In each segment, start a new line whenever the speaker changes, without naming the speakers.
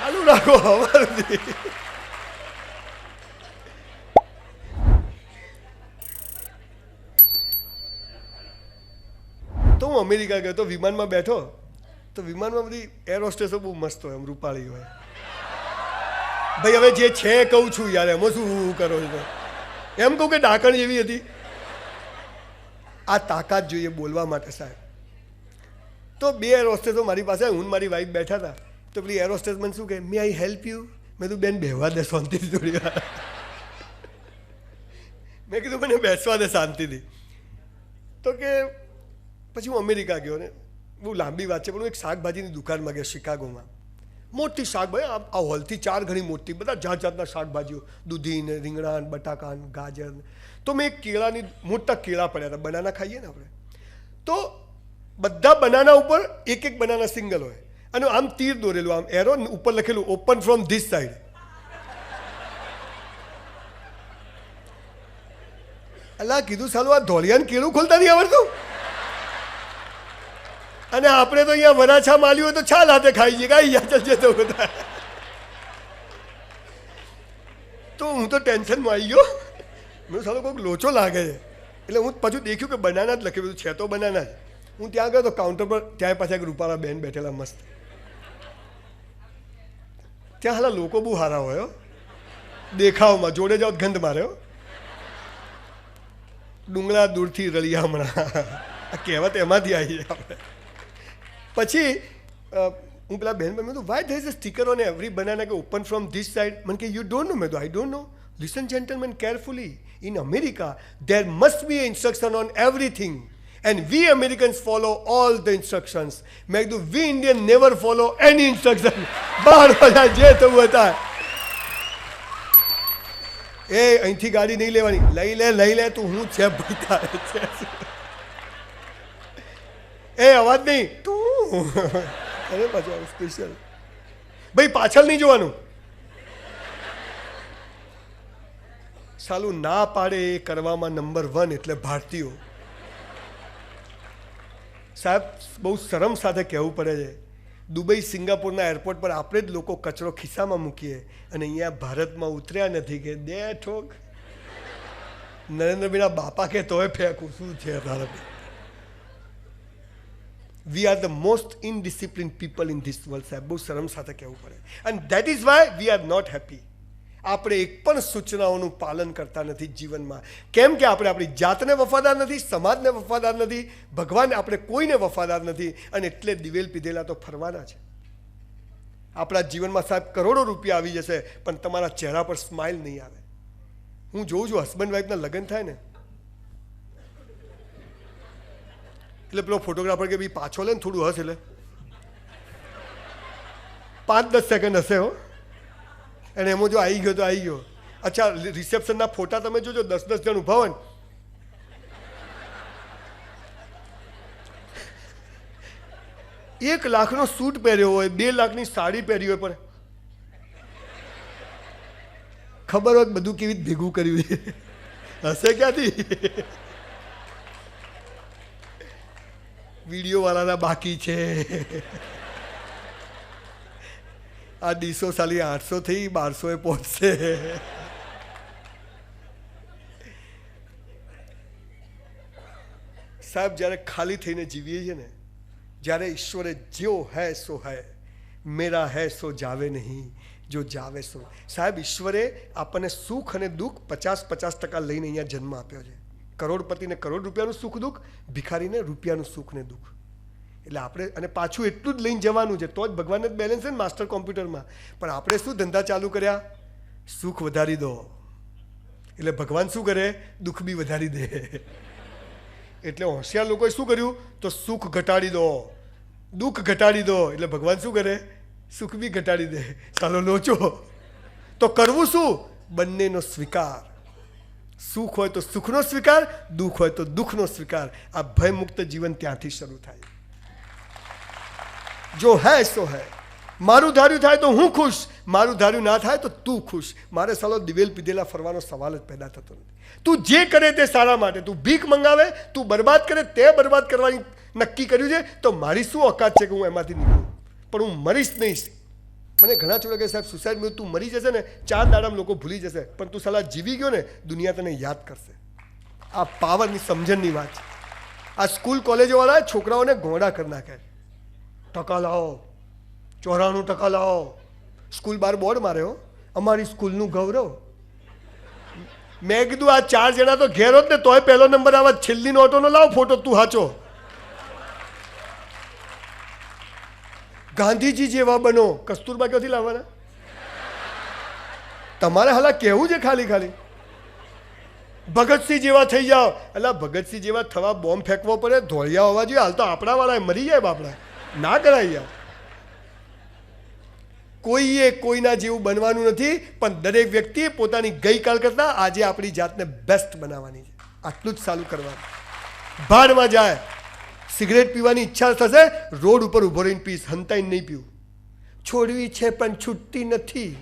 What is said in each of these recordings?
ચાલુ રાખો હવારથી. તો હું અમેરિકા ગયો તો વિમાનમાં બેઠો તો વિમાનમાં બધી એર હોસ્ટેસો બહુ મસ્ત હોય, એમ રૂપાળી હોય. ભાઈ હવે જે છે કહું છું યાર, એમાં શું કરો છો? એમ કહું કે ડાકણ જેવી હતી. આ તાકાત જોઈએ બોલવા માટે સાહેબ. તો બે એર હોસ્ટેસો મારી પાસે, હું મારી વાઈફ બેઠા હતા. તો પેલી એર હોસ્ટેસ મને શું કહે, મે આઈ હેલ્પ યુ? મેં તું બેન બેહવા દે શાંતિથી થોડી વાર. મેં કીધું મને બેસવા દે શાંતિથી. તો કે પછી હું અમેરિકા ગયો ને, બહુ લાંબી વાત છે, પણ હું એક શાકભાજીની દુકાનમાં ગયો શિકાગોમાં. મોટી શાકભાજી, આ હોલથી 4 ગણી મોટી, બધા જાત જાતના શાકભાજીઓ, દૂધી ને રીંગણા, બટાકા, ગાજર. તો મેં એક કેળાની મોટા કેળા પડ્યા હતા, બનાના ખાઈએ ને આપણે, તો બધા બનાના ઉપર એક એક બનાના સિંગલ હોય અને આમ તીર દોરેલું, આમ એરો ઉપર લખેલું ઓપન ફ્રોમ ધીસ સાઈડ. અલા કીધું સાલું આ ધોળિયાને કેળું ખોલતા નહીં આવડતું. અને આપણે તો અહીંયા વરાછા માલ્યું હોય તો છાલ હાથે ખાઈ જઈએ, કાંઈ યા ચાલશે તો બધા. તો હું તો ટેન્શનમાં આવી ગયો. મેં સાલો કોઈક લોચો લાગે છે. એટલે હું પાછું દેખ્યું કે બનાના જ લખી બધું છે, તો બનાના જ. હું ત્યાં ગયો તો કાઉન્ટર પર, ત્યાં પાછા એક રૂપાળા બેન બેઠેલા મસ્ત. ત્યાં હાલા લોકો બહુ સારા હોય દેખાવમાં, જોડે જાઓ ગંધ મારે. ડુંગળા દૂરથી રળિયા હમણાં, આ કહેવત એમાંથી આવી જાય આપણે. પછી હું પેલા બહેન મેં તો why there is a sticker on every banana કે ઓપન ફ્રોમ ધીસ સાઇડ. મને કે યુ ડોન્ટ નો. મેં તો I don't know. Listen gentleman carefully, in America there must be instruction on everything and we Americans follow all the instructions. મેં કીધું we Indian never follow any instruction. બહાર બધા જે થવું હતા. એ અહીંથી ગાડી નહીં લેવાની, લઈ લે તું, હું છે ભાઈ તારે છે. એ અવાજ નહીં તું. અરે પાછું સ્પેશિયલ ભાઈ, પાછળ નહીં જોવાનું. સાલું ના પાડે એ કરવામાં નંબર 1 એટલે ભારતીયો. સાહેબ બહુ શરમ સાથે કહેવું પડે છે, દુબઈ સિંગાપુરના એરપોર્ટ પર આપણે જ લોકો કચરો ખિસ્સામાં મૂકીએ અને અહીંયા ભારતમાં ઉતર્યા નથી કે દે ઠોક. નરેન્દ્રભાઈના બાપા કે તોય ફેંકું, શું છે તારે? We are the most indisciplined people in this world. સાહેબ બહુ શરમ સાથે કહેવું પડે. And that is why we are not happy. આપણે એક પણ સૂચનાઓનું પાલન કરતા નથી જીવનમાં. કેમ કે આપણે આપણી જાતને વફાદાર નથી, સમાજને વફાદાર નથી, ભગવાન આપણે કોઈને વફાદાર નથી. અને એટલે દિવેલ પીધેલા તો ફરવાના છે. આપણા જીવનમાં સાહેબ કરોડો રૂપિયા આવી જશે, પણ તમારા ચહેરા પર સ્માઇલ નહીં આવે. હું જોઉં છું હસબન્ડ વાઈફના લગ્ન થાય ને, એટલે પેલો ફોટોગ્રાફર કે ભાઈ પાછો લે ને થોડું હસ, એટલે 5-10 સેકન્ડ હશે હો. અને એમાં જો આવી ગયો તો આવી ગયો. અચ્છા રિસેપ્શનના ફોટા તમે જોજો, 10-10 જણ ઊભા હોય ને, $1 લાખનો સૂટ પહેર્યો હોય, 2 લાખની સાડી પહેરી હોય, પણ ખબર હોય બધું કેવી રીતે ભેગું કર્યું છે. હશે ક્યાંથી? વિડીયો વાળાના બાકી છે. આ ડીશો સાલી 800 થી 1200 પહોંચશે. સાહેબ જ્યારે ખાલી થઈને જીવીએ છીએ ને, જ્યારે ઈશ્વરે જ્યો હૈ સો હૈ, મેરા હૈ સો જાવે નહીં, જો જાવે સો. સાહેબ ઈશ્વરે આપણને સુખ અને દુઃખ 50-50% લઈને અહીંયા જન્મ આપ્યો છે. કરોડપતિને કરોડ રૂપિયાનું સુખ દુઃખ, ભિખારીને રૂપિયાનું સુખ ને દુઃખ. એટલે આપણે અને પાછું એટલું જ લઈને જવાનું છે, તો જ ભગવાનને જ બેલેન્સ છે ને માસ્ટર કોમ્પ્યુટરમાં. પણ આપણે શું ધંધા ચાલુ કર્યા? સુખ વધારી દો એટલે ભગવાન શું કરે? દુઃખ બી વધારી દે. એટલે હોશિયાર લોકોએ શું કર્યું? તો સુખ ઘટાડી દો, દુઃખ ઘટાડી દો, એટલે ભગવાન શું કરે? સુખ બી ઘટાડી દે. ચાલો લોચો. તો કરવું શું? બંનેનો સ્વીકાર. સુખ હોય તો સુખનો સ્વીકાર, દુઃખ હોય તો દુઃખનો સ્વીકાર. આ ભયમુક્ત જીવન ત્યાંથી શરૂ થાય. જો હૈ સો હૈ. મારું ધાર્યું થાય તો હું ખુશ, મારું ધાર્યું ના થાય તો તું ખુશ. મારે સાલો દિવેલ પીધેલા ફરવાનો સવાલ જ પેદા થતો નથી. તું જે કરે તે સારા માટે. તું ભીખ મંગાવે, તું બરબાદ કરે, તે બરબાદ કરવાની નક્કી કર્યું છે, તો મારી શું ઓકાત છે કે હું એમાંથી નીકળું? પણ હું મરીશ નહીં. મને ઘણા છોકરા કહે સાહેબ સુસાઇડ તું મરી જશે ને 4 દાડામાં લોકો ભૂલી જશે, પણ તું સલાહ જીવી ગયો ને દુનિયા તને યાદ કરશે. આ પાવરની સમજણની વાત છે. આ સ્કૂલ કોલેજોવાળા છોકરાઓને ગોંડા કરી નાખે. ટકા લાવો, 94% લાવો. સ્કૂલ બાર બોર્ડ માર્યો, અમારી સ્કૂલનું ગૌરવ. મેં કીધું આ 4 જણા તો ઘેર હોત ને તોય પહેલો નંબર આવે. છેલ્લી નોટોનો લાવ ફોટો, તું હાચો. ગાંધીજી જેવા બનો. કસ્તુરબા ક્યાંથી લાવવાના? તમારે હાલા કેવું છે ખાલી ખાલી. ભગતસિંહ જેવા થઈ જાઓ. એટલે ભગતસિંહ જેવા થવા બોમ્બ ફેંકવો પડે, ધોળિયા હોવા જોઈએ. હાલ તો આપણા વાળા મરી જાય બાપડા. ના કરાય યાર. કોઈએ કોઈના જેવું બનવાનું નથી, પણ દરેક વ્યક્તિએ પોતાની ગઈકાલ કરતાં આજે આપણી જાતને બેસ્ટ બનાવવાની છે. આટલું જ ચાલુ કરવાનું. ભાડમાં જાય. સિગરેટ પીવાની ઈચ્છા થશે, રોડ ઉપર ઊભો રહીને પીશ, હંતાઈને નહીં પીવું. છોડવી છે પણ છૂટતી નથી.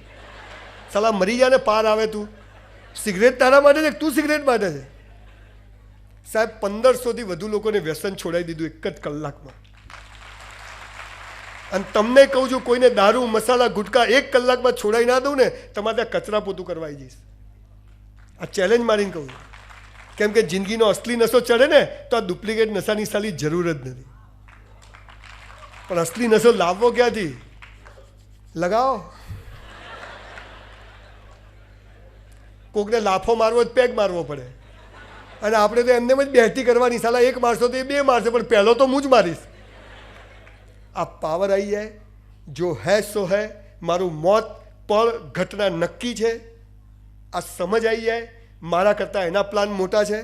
સલાહ મરી જાય ને પાર આવે. તું સિગરેટ તારા માટે છે, તું સિગરેટ માટે છે. સાહેબ 1500થી વધુ લોકોને વ્યસન છોડાવી દીધું એક જ કલાકમાં. અને તમને કહું છું, કોઈને દારૂ મસાલા ગુટકા 1 કલાકમાં છોડાવી ના દઉં ને, તમારે ત્યાં કચરા પોતું કરવા જઈશ. આ ચેલેન્જ મારીને કહું છું. કેમ કે જિંદગીનો અસલી નશો ચડે ને તો આ ડુપ્લિકેટ નશાની સાલી જરૂર જ નથી. પણ અસલી નશો લાવવો ક્યાંથી? લગાવો. કોકને લાફો મારવો જ પેગ મારવો પડે. અને આપણે તો એમને જ બેહતી કરવાની. સાલા 1 મારશો તો એ 2 મારશે, પણ પહેલો તો હું જ મારીશ. આ પાવર આવી જાય. જો હૈ સો હૈ. મારું મોત પણ ઘટના નક્કી છે. આ સમજ આવી જાય. મારા કરતાં એના પ્લાન મોટા છે.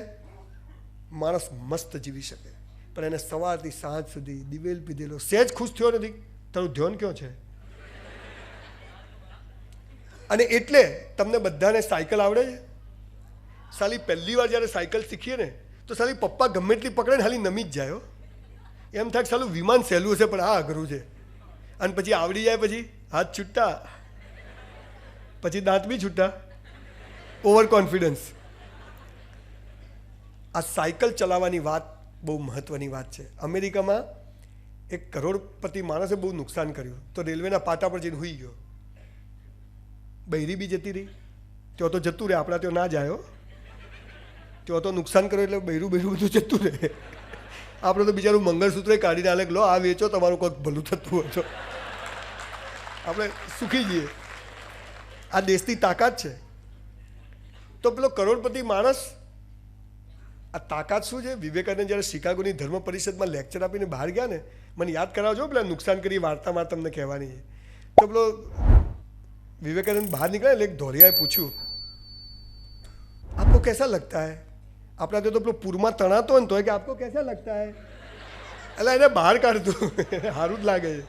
માણસ મસ્ત જીવી શકે, પણ એને સવારથી સાંજ સુધી દિવેલ પીધેલો, સહેજ ખુશ થયો નથી. તારું ધ્યાન ક્યાં છે? અને એટલે તમને બધાને સાયકલ આવડે છે. સાલી પહેલી વાર જ્યારે સાયકલ શીખીએ ને તો સાલી પપ્પા ગમે એટલી પકડે ને ખાલી નમી જ જાય. એમ થાય સાલું વિમાન સહેલું હશે પણ આ અઘરું છે. અને પછી આવડી જાય, પછી હાથ છૂટતા, પછી દાંત બી છૂટતા. Over confidence. આ સાયકલ ચલાવવાની વાત બહુ મહત્ત્વની વાત છે. અમેરિકામાં એક કરોડપતિ માણસે બહુ નુકસાન કર્યું તો રેલવેના પાટા પર જઈને સૂઈ ગયો. બૈરી બી જતી રહી. ત્યાં તો જતું રહે, આપણા ત્યાં ના જાય. ત્યાં તો નુકસાન કર્યું એટલે બૈરું બધું જતું રહે. આપણે તો બિચારું મંગળસૂત્ર કાઢીને આલે, લો આ વેચો, તમારું કોઈક ભલું થતું હોય તો આપણે સુખી જઈએ. આ દેશની તાકાત છે. તો પેલો કરોડપતિ માણસ, આ તાકાત શું છે? વિવેકાનંદ જ્યારે શિકાગોની ધર્મ પરિષદમાં લેક્ચર આપીને બહાર ગયા ને, મને યાદ કરાવજો પેલા નુકસાન કરી વાર્તામાં તમને કહેવાની છે. તો પેલો विवेकानंद बाहर निकला, एक धोरियाए पूछू, आपको कैसा लगता है? अपना तो पेलो पूरमा तणातो हो तो कि आपको कैसा लगता है? એટલે એને બહાર કાઢતું સારું જ લાગે છે.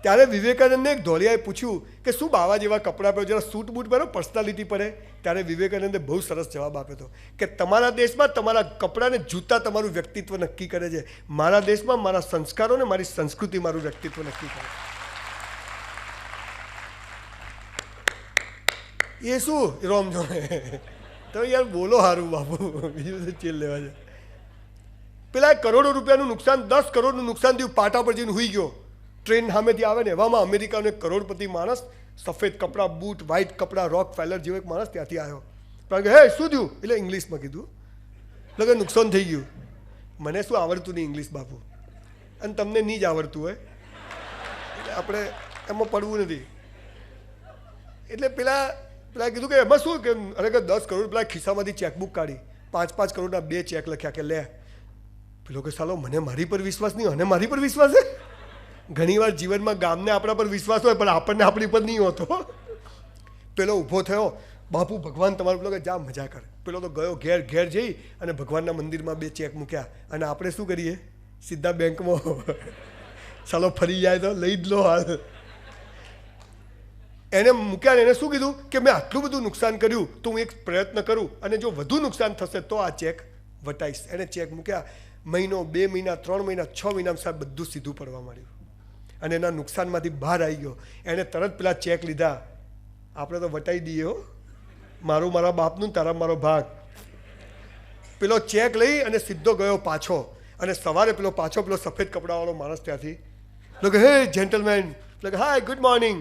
ત્યારે વિવેકાનંદને એક ધોરિયાએ પૂછ્યું કે શું બાવા જેવા કપડાં પહેરો, જરા સૂટ બૂટ પહેરો, પર્સનાલિટી પડે. ત્યારે વિવેકાનંદે બહુ સરસ જવાબ આપ્યો હતો કે તમારા દેશમાં તમારા કપડાં ને જૂતા તમારું વ્યક્તિત્વ નક્કી કરે છે. મારા દેશમાં મારા સંસ્કારો ને મારી સંસ્કૃતિ મારું વ્યક્તિત્વ નક્કી કરે. એ શું રોમ જોડે તો યાર બોલો સારું બાપુ, બીજું તો ચીલ લેવા છે. પેલા કરોડો રૂપિયાનું નુકસાન, 10 કરોડનું નુકસાન થયું, પાટા પર જઈને હુઈ ગયો. ટ્રેન સામેથી આવે ને એવામાં અમેરિકાનો એક કરોડપતિ માણસ, સફેદ કપડાં, બૂટ, વ્હાઇટ કપડાં, રોક ફેલર જેવો એક માણસ ત્યાંથી આવ્યો. કારણ કે હે શું થયું? એટલે ઇંગ્લિશમાં કીધું, એટલે નુકસાન થઈ ગયું. મને શું આવડતું નહીં ઇંગ્લિશ બાપુ, અને તમને નહીં જ આવડતું હોય એટલે આપણે એમાં પડવું નથી. એટલે પેલા કીધું કે એમાં શું કે અરે કે 10 કરોડ, પેલા ખિસ્સામાંથી ચેકબુક કાઢી 5-5 કરોડના 2 ચેક લખ્યા કે લે. પેલો કે સાલો મને મારી પર વિશ્વાસ નહીં, અને મારી પર વિશ્વાસ છે. ઘણીવાર જીવનમાં ગામને આપણા પર વિશ્વાસ હોય પણ આપણને આપણી પર નહીં હોતો. પેલો ઊભો થયો, બાપુ ભગવાન તમારું, પેલો કે જા મજા કર. પેલો તો ગયો ઘેર જઈ અને ભગવાનના મંદિરમાં 2 ચેક મૂક્યા. અને આપણે શું કરીએ? સીધા બેંકમાં. સાલો ફરી જાય તો લઈ જ લો હાલ. એને મૂક્યા ને એને શું કીધું કે મેં આટલું બધું નુકસાન કર્યું તો હું એક પ્રયત્ન કરું, અને જો વધુ નુકસાન થશે તો આ ચેક વટાઈશ. એને ચેક મૂક્યા. મહિનો, 2 મહિના, 3 મહિના, 6 મહિનામાં સાહેબ બધું સીધું પડવા માંડ્યું અને એના નુકસાનમાંથી બહાર આવી ગયો. એને તરત પેલા ચેક લીધા. આપણે તો વટાઈ દઈએ હો, મારું મારા બાપનું, તારા મારો ભાગ. પેલો ચેક લઈ અને સીધો ગયો પાછો. અને સવારે પેલો સફેદ કપડાવાળો માણસ ત્યાંથી કે હે જેન્ટલમેન, એટલે કે હાય ગુડ મોર્નિંગ.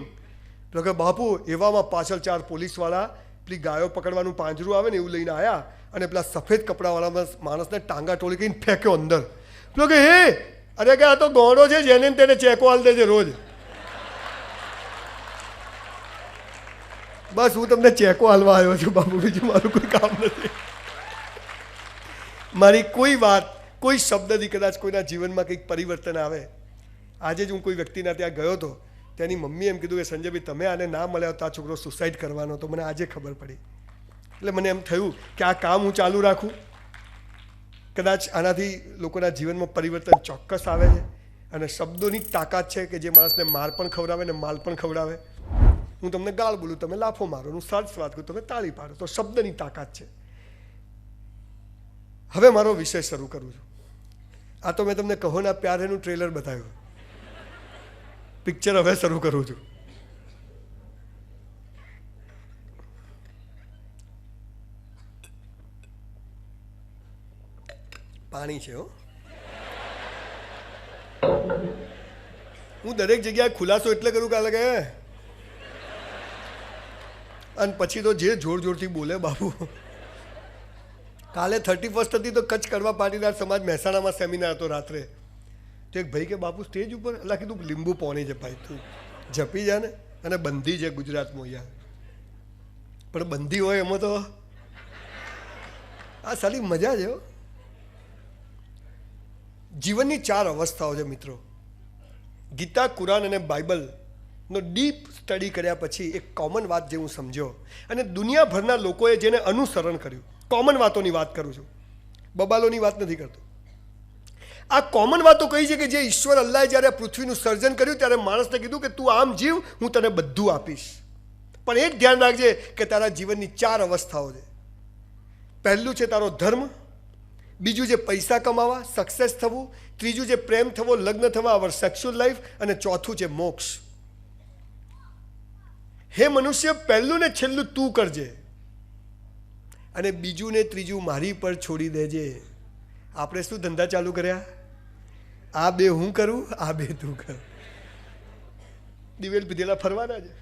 એટલે કે બાપુ એવામાં પાછળ 4 પોલીસવાળા પેલી ગાયો પકડવાનું પાંજરું આવે ને એવું લઈને આવ્યા અને પેલા સફેદ કપડાવાળા માણસને ટાંગા ટોળી કરીને ફેંક્યો અંદર. પેલો કે હે અરે કે આ તો ગોંડો છે, જેને તેને ચેકો હાલ દેજે રોજ. બસ હું તમને ચેકો હાલવા આવ્યો છું બાપુ, બીજું મારું કોઈ કામ નથી. મારી કોઈ વાત, કોઈ શબ્દથી કદાચ કોઈના જીવનમાં કંઈક પરિવર્તન આવે. આજે જ હું કોઈ વ્યક્તિના ત્યાં ગયો હતો, તેની મમ્મીએ એમ કીધું કે સંજયભાઈ તમે આને ના મળ્યા તો આ છોકરો સુસાઇડ કરવાનો. તો મને આજે ખબર પડી. એટલે મને એમ થયું કે આ કામ હું ચાલુ રાખું, કદાચ આનાથી લોકોના જીવનમાં પરિવર્તન ચોક્કસ આવે છે. અને શબ્દોની તાકાત છે કે જે માણસને માર પણ ખવડાવે ને માલ પણ ખવડાવે. હું તમને ગાળ બોલું, તમે લાફો મારો, હું સાચ વાત કરું, તમે તાળી પાડો. તો શબ્દની તાકાત છે. હવે મારો વિષય શરૂ કરું છું. આ તો મેં તમને કહો ના પ્યાર એનું ટ્રેલર બતાવ્યું. પિક્ચર હવે શરૂ કરું છું. પાણી છે હો. હું દરેક જગ્યાએ ખુલાસો એટલે કરું કે લાગે અને પછી તો જે જોર જોરથી બોલે બાપુ. કાલે 31 હતી તો કચ્છ કડવા પાટીદાર સમાજ મહેસાણામાં સેમિનાર હતો રાત્રે. તો એક ભાઈ કે બાપુ સ્ટેજ ઉપર એટલે કીધું લીંબુ પોણી છે ભાઈ, તું જપી જા ને. અને બંધી છે ગુજરાતમાં યાર, પણ બંધી હોય એમાં તો આ સારી મજા છે. જીવનની 4 અવસ્થાઓ છે મિત્રો. ગીતા, કુરાન અને બાઇબલનો ડીપ સ્ટડી કર્યા પછી એક કોમન વાત જે હું સમજ્યો અને દુનિયાભરના લોકોએ જેને અનુસરણ કર્યું, કોમન વાતોની વાત કરું છું, બબાલોની વાત નથી કરતો. આ કોમન વાતો કહી છે કે જે ઈશ્વર અલ્લાહે જ્યારે પૃથ્વીનું સર્જન કર્યું ત્યારે માણસને કીધું કે તું આમ જીવ, હું તને બધું આપીશ. પણ એક ધ્યાન રાખજે કે તારા જીવનની 4 અવસ્થાઓ છે. પહેલું છે તારો ધર્મ, બીજું છે પૈસા કમાવા, સક્સેસ થવું, ત્રીજું છે પ્રેમ થવો, લગ્ન થવા, અવર સેક્સ્યુઅલ લાઈફ, અને ચોથું છે મોક્ષ. હે મનુષ્ય, પહેલું ને છેલ્લું તું કરજે અને બીજું ને ત્રીજું મારી પર છોડી દેજે. આપણે શું ધંધા ચાલુ કર્યા? આ 2 હું કરું, આ 2 તું કર. દિવેલ પીધેલા ફરવાના છે.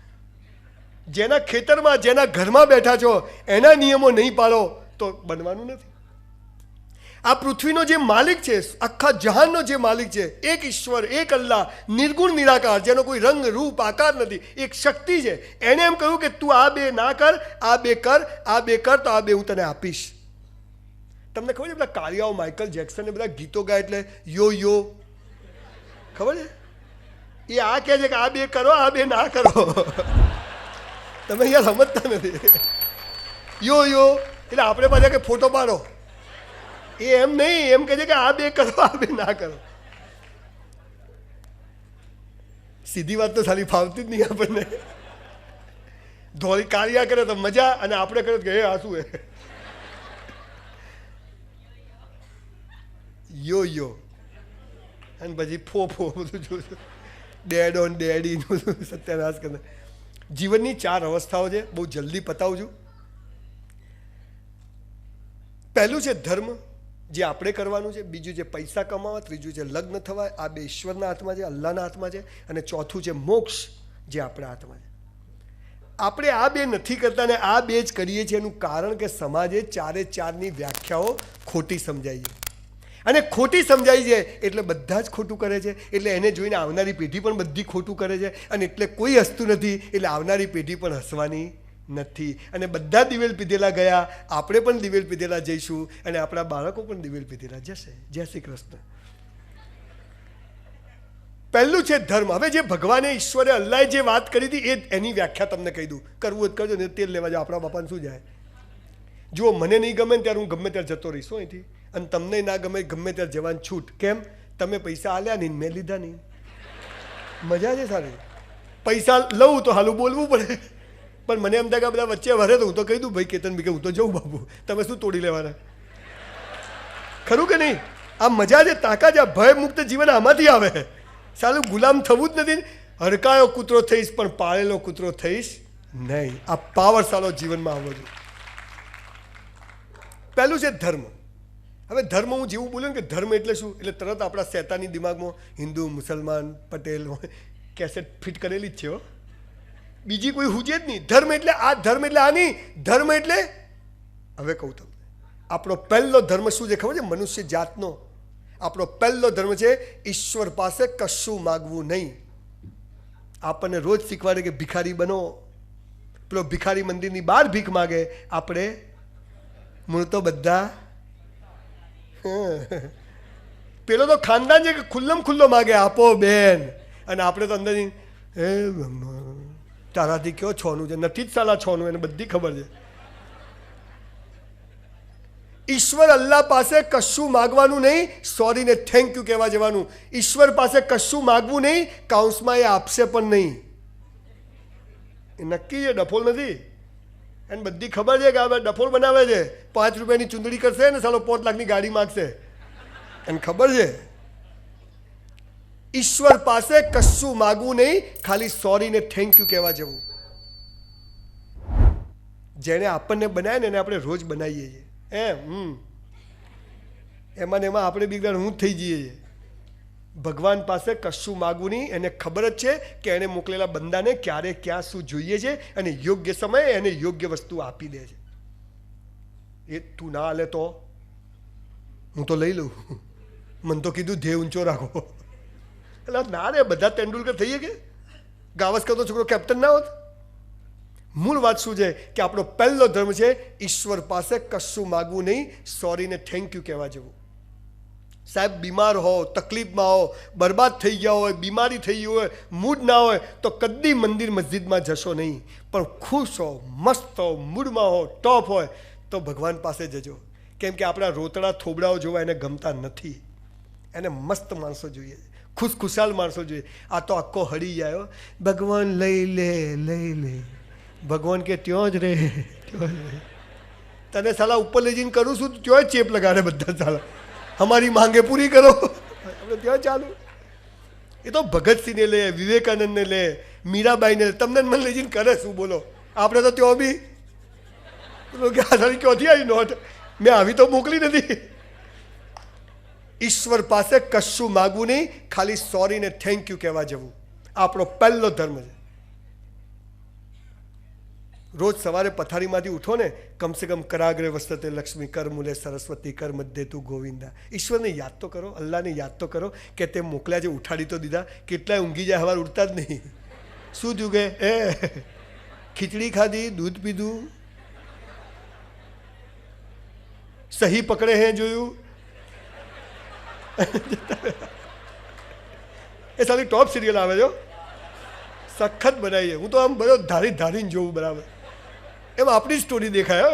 જેના ખેતરમાં, જેના ઘરમાં બેઠા છો એના નિયમો નહીં પાડો તો બનવાનું નથી. આ પૃથ્વીનો જે માલિક છે, આખા જહાનનો જે માલિક છે, એક ઈશ્વર, એક અલ્લાહ, નિર્ગુણ નિરાકાર, જેનો કોઈ રંગ રૂપ આકાર નથી, એક શક્તિ છે. એને એમ કહ્યું કે તું આ 2 ના કર, આ 2 કર, આ 2 કર તો આ 2 હું તને આપીશ. તમને ખબર છે પેલા કાળિયાઓ માઇકલ જેક્સન બધા ગીતો ગાય એટલે યો યો, ખબર છે? એ આ કહે છે કે આ 2 કરો, આ 2 ના કરો. તમે યાર સમજતા નથી. યો યો એટલે આપણે પાછા કે ફોટો પાડો, એ એમ નહીં, એમ કહે છે કે આ 2 કરો, આ 2 ના કરો. સીધી વાત તો સારી ફાવતી જ નહીં આપણને. ધોળી કાળિયા કરે તો મજા અને આપણે કરે કે એ આ શું હે યો યો અને પછી ફો બધું જોયું, ડેડ ઓન ડેડીનું સત્યાનાશ કરે. જીવનની 4 અવસ્થાઓ છે, બહુ જલ્દી પતાવું છું. પહેલું છે ધર્મ, જે આપણે કરવાનું છે. બીજું છે પૈસા કમાવા, ત્રીજું છે લગ્ન થવા, આ 2 ઈશ્વરના હાથમાં છે, અલ્લાહના હાથમાં છે, અને ચોથું છે મોક્ષ, જે આપણા હાથમાં છે. આપણે આ 2 નથી કરતા ને આ 2 જ કરીએ છીએ. એનું કારણ કે સમાજે 4-4ની વ્યાખ્યાઓ ખોટી સમજાઈ છે અને ખોટી સમજાઈ છે એટલે બધા જ ખોટું કરે છે. એટલે એને જોઈને આવનારી પેઢી પણ બધી ખોટું કરે છે અને એટલે કોઈ હસતું નથી એટલે આવનારી પેઢી પણ હસવાની નથી. અને બધા દિવેલ પીધેલા ગયા, આપણે પણ દિવેલ પીધેલા જઈશું અને આપણા બાળકો પણ દિવેલ પીધેલા જશે. જય શ્રી કૃષ્ણ. પહેલું છે ધર્મ. હવે જે ભગવાને, ઈશ્વરે, અલ્લાહે જે વાત કરી હતી એની વ્યાખ્યા તમને કહી દઉં. કરવું જ કરજો ને તેલ લેવા જાઓ, આપણા બાપાને શું જાય. જુઓ, મને નહીં ગમે ત્યારે હું ગમે ત્યારે જતો રહીશ અહીંથી, અને તમને ના ગમે ગમે ત્યારે જવાની છૂટ. કેમ? તમે પૈસા આલ્યા નહીં, મેં લીધા નહીં. મજા છે સારી. પૈસા લઉં તો હાલું બોલવું પડે, પણ મને એમ થાય કે બધા વચ્ચે વરે તો હું તો કહી દઉં ભાઈ કેતન ભાઈ કે હું તો જઉં બાબુ, તમે શું તોડી લેવાના? ખરું કે નહીં? આ મજા છે, તાકાત છે. ભય મુક્ત જીવન આમાંથી આવે. સાલું ગુલામ થવું જ નથી. હડકાયો કૂતરો થઈશ પણ પાળેલો કૂતરો થઈશ નહીં. આ પાવર સાલો જીવનમાં આવવો જોઈએ. પહેલું છે ધર્મ. હવે ધર્મ હું જેવું બોલ્યું ને કે ધર્મ એટલે શું, એટલે તરત આપણા શેતાની દિમાગમાં હિન્દુ, મુસલમાન, પટેલ હોય. કેસેટ ફિટ કરેલી જ છે હો, બીજી કોઈ હુજે જ નહીં. ધર્મ એટલે આ, ધર્મ એટલે આ નહીં. ધર્મ એટલે હવે કહું તમને, આપણો પહેલો ધર્મ શું છે ખબર છે? મનુષ્ય જાતનો આપણો પહેલો ધર્મ છે ઈશ્વર પાસે કશું માગવું નહીં. આપણને રોજ શીખવાડે કે ભિખારી બનો. પેલો ભિખારી મંદિરની બહાર ભીખ માગે, આપણે મૂળ તો બધા પેલો તો ખાનદાન છે કે ખુલ્લમ ખુલ્લો માગે, આપો બેન, અને આપણે તો અંદર હે તારાથી કયો છોનું છે, નથી જ સાલા છોનું, એને બધી ખબર છે. ઈશ્વર અલ્લાહ પાસે કશું માગવાનું નહીં, સોરી ને થેન્ક યુ કહેવા જવાનું. ઈશ્વર પાસે કશું માગવું નહીં, કાઉન્સમાં એ આપશે પણ નહીં. એ નક્કી છે, ડફોલ નથી. એને બધી ખબર છે કે આ ડફોલ બનાવે છે, 5 રૂપિયાની ચૂંદડી કરશે ને સાલો 5 લાખની ગાડી માગશે, એને ખબર છે. ઈશ્વર પાસે કશું માગવું નહીં, ખાલી સોરી ને થેન્ક યુ કહેવા જવું. જેણે આપણને બનાવ્યા ને એને આપણે રોજ બનાવીએ છીએ. એમાં ને એમાં આપણે બી હું થઈ જઈએ છીએ. ભગવાન પાસે કશું માગવું નહીં, એને ખબર જ છે કે એને મોકલેલા બંદાને ક્યારે ક્યાં શું જોઈએ છે, અને યોગ્ય સમયે એને યોગ્ય વસ્તુ આપી દે છે. એ તું ના હાલે તો હું તો લઈ લઉં, મને તો કીધું ધ્યેય ઊંચો રાખો. એટલે ના રે, બધા તેંડુલકર થઈએ કે ગાવસ્કર તો છોકરો કેપ્ટન ના હોત. મૂળ વાત શું છે કે આપણો પહેલો ધર્મ છે ઈશ્વર પાસે કશું માગવું નહીં, સોરી ને થેન્ક યુ કહેવા જવું. સાહેબ બીમાર હો, તકલીફમાં હો, બરબાદ થઈ ગયા હોય, બીમારી થઈ ગઈ હોય, મૂડ ના હોય તો કદી મંદિર મસ્જિદમાં જશો નહીં. પણ ખુશ હો, મસ્ત હો, મૂડમાં હો, ટોપ હોય તો ભગવાન પાસે જજો. કેમ કે આપણા રોતડા થોબડાઓ જોવા એને ગમતા નથી. એને મસ્ત માણસો જોઈએ, ખુશખુશાલ માણસો જોઈએ. આ તો આખો હળી જાય, ભગવાન લઈ લે લઈ લે. ભગવાન કે ત્યાં જ રહે, તને સાલા ઉપર લઈ જઈને કરું છું, ત્યાં ચેપ લગાડે બધા સાલા, અમારી માંગે પૂરી કરો, આપણે ત્યાં ચાલુ. એ તો ભગતસિંહને લે, વિવેકાનંદને લે, મીરાબાઈને લે, તમને મને લઈ જઈને કરે શું બોલો? આપણે તો ત્યાં બી ક્યાંથી આવી નોટ, મેં આવી તો મોકલી નથી. ઈશ્વર પાસે કશું માગવું નહીં, ખાલી સોરી ને થેન્ક યુ કહેવા જવું. આપણો પહેલો ધર્મ છે. રોજ સવારે પથારીમાંથી ઉઠો ને, કમસે કમ કરાગ્રે વસતે લક્ષ્મી, કર મૂલે સરસ્વતી, કર મધ્ય તું ગોવિંદા. ઈશ્વરને યાદ તો કરો, અલ્લાહને યાદ તો કરો કે તે મોકલ્યા છે, ઉઠાડી તો દીધા. કેટલાય ઊંઘી જાય, હવાર ઉઠતા જ નહીં. શું થયું કે ખીચડી ખાધી, દૂધ પીધું, સહી પકડે હે જોયું. એ સારી ટોપ સિરિયલ આવે છે, સખત બનાવીએ. હું તો આમ બધો ધારીને જોઉં બરાબર, એમ આપણી સ્ટોરી દેખાય.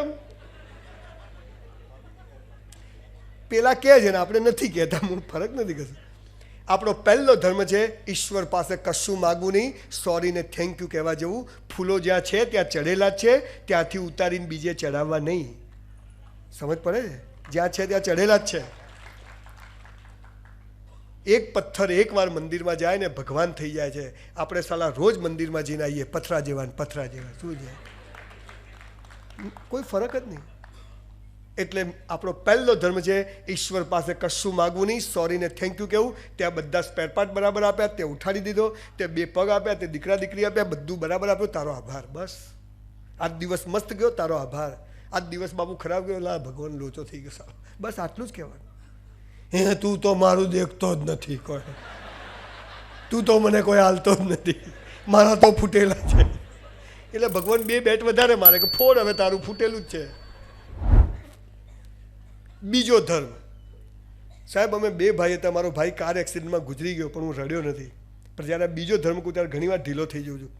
પેલા કહે છે ને આપણે નથી કહેતા, ફરક નથી કશું. આપણો પહેલો ધર્મ છે ઈશ્વર પાસે કશું માગવું નહીં, સોરી ને થેન્ક યુ કહેવા જવું. ફૂલો જ્યાં છે ત્યાં ચઢેલા જ છે, ત્યાંથી ઉતારીને બીજે ચડાવવા નહીં. સમજ પડે છે? જ્યાં છે ત્યાં ચઢેલા જ છે. એક પથ્થર એકવાર મંદિરમાં જાય ને ભગવાન થઈ જાય છે. આપણે સાલા રોજ મંદિરમાં જઈને આવીએ પથરા જેવા ને પથરા જેવા. શું છે? કોઈ ફરક જ નહીં. એટલે આપણો પહેલો ધર્મ છે ઈશ્વર પાસે કશું માગવું નહીં, સોરી ને થેન્ક યુ કહેવું. ત્યાં બધા સ્પેર પાર્ટ બરાબર આપ્યા, તે ઉઠાડી દીધો, તે 2 પગ આપ્યા, તે દીકરા દીકરી આપ્યા, બધું બરાબર આપ્યું, તારો આભાર. બસ આજ દિવસ મસ્ત ગયો, તારો આભાર. આજ દિવસ બાબુ ખરાબ ગયો, લા ભગવાન લોચો થઈ ગયો સારો. બસ આટલું જ કહેવાનું. હે તું તો મારું દેખતો જ નથી, કોઈ તું તો મને કોઈ હાલતો જ નથી, મારા તો ફૂટેલા છે. એટલે ભગવાન 2 બેટ વધારે મારે કે ફોડ, હવે તારું ફૂટેલું જ છે. બીજો ધર્મ, સાહેબ અમે 2 ભાઈ હતા, મારો ભાઈ કાર એક્સિડન્ટમાં ગુજરી ગયો, પણ હું રડ્યો નથી. પણ જ્યારે બીજો ધર્મ કહું ત્યારે ઘણીવાર ઢીલો થઈ જાઉં છું.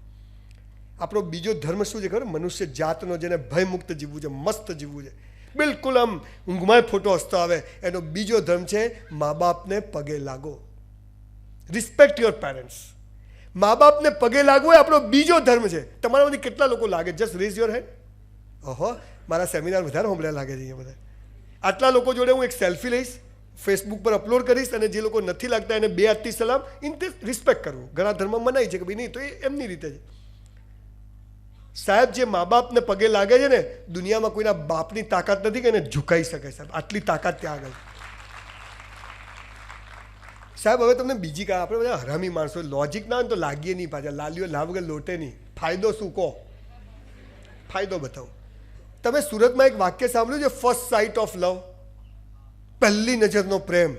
આપણો બીજો ધર્મ શું છે ખબર? મનુષ્ય જાતનો, જેને ભયમુક્ત જીવવું છે, મસ્ત જીવવું છે, બિલકુલ આમ ઊંઘમાં ફોટો હસતો આવે. એનો બીજો ધર્મ છે મા બાપને પગે લાગો. Respect your parents. મા બાપને પગે લાગવો એ આપણો બીજો ધર્મ છે. તમારામાંથી કેટલા લોકો લાગે? Just rays your hand. ઓહો, મારા સેમિનાર વધારે હોંભળ્યા લાગે છે અહીંયા બધા. આટલા લોકો જોડે હું એક સેલ્ફી લઈશ, ફેસબુક પર અપલોડ કરીશ, અને જે લોકો નથી લાગતા એને 2 હાથથી સલામ, ઇન તે રિસ્પેક્ટ કરવું. ઘણા ધર્મમાં મનાય છે કે ભાઈ નહીં, તો એ એમની રીતે છે. સાહેબ જે મા બાપને પગે લાગે છે ને, દુનિયામાં કોઈના બાપની તાકાત નથી કે એને ઝુકાઈ શકે. સાહેબ આટલી તાકાત ત્યાં આગળ. સાહેબ હવે તમને બીજી કાંઈ, આપણે બધા હરામી માણસો, લોજિક ના હોય તો લાગીએ નહીં પાછા, લાલીઓ લાવ વગર લોટે નહીં. ફાયદો શું કહો, ફાયદો બતાવો. તમે સુરતમાં એક વાક્ય સાંભળ્યું છે, ફર્સ્ટ સાઇટ ઓફ લવ, પહેલી નજરનો પ્રેમ.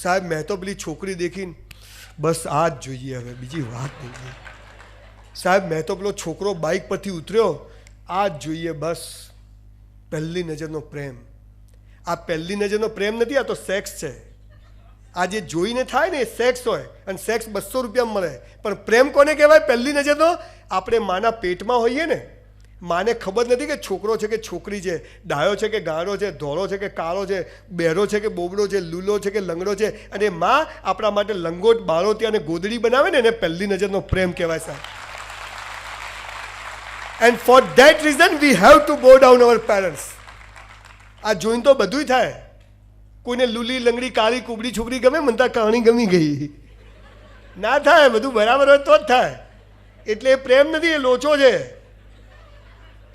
સાહેબ મેં તો પેલી છોકરી દેખીને બસ આ જ જોઈએ, હવે બીજી વાત નહીં. સાહેબ મેં તો પેલો છોકરો બાઇક પરથી ઉતર્યો, આ જ જોઈએ, બસ પહેલી નજરનો પ્રેમ. આ પહેલી નજરનો પ્રેમ નથી, આ તો સેક્સ છે. આ જે જોઈને થાય ને એ સેક્સ હોય, અને સેક્સ 200 રૂપિયામાં મળે. પણ પ્રેમ કોને કહેવાય પહેલી નજરનો? આપણે માના પેટમાં હોઈએ ને, માને ખબર નથી કે છોકરો છે કે છોકરી છે, ડાયો છે કે ગાળો છે, ધોળો છે કે કાળો છે, બહેરો છે કે બોબડો છે, લૂલો છે કે લંગડો છે. અને માં આપણા માટે લંગોટ, બાળોતી અને ગોદડી બનાવે ને, એને પહેલી નજરનો પ્રેમ કહેવાય સાહેબ. And for that reason we have to બો ડાઉન અવર પેરેન્ટ્સ. આ જોઈને તો બધું થાય. કોઈને લૂલી, લંગડી, કાળી, કુબડી છોકરી ગમે, મને તો કહાણી ગમી ગઈ. ના થાય, બધું બરાબર હોય તો જ થાય. એટલે એ પ્રેમ નથી, એ લોચો છે.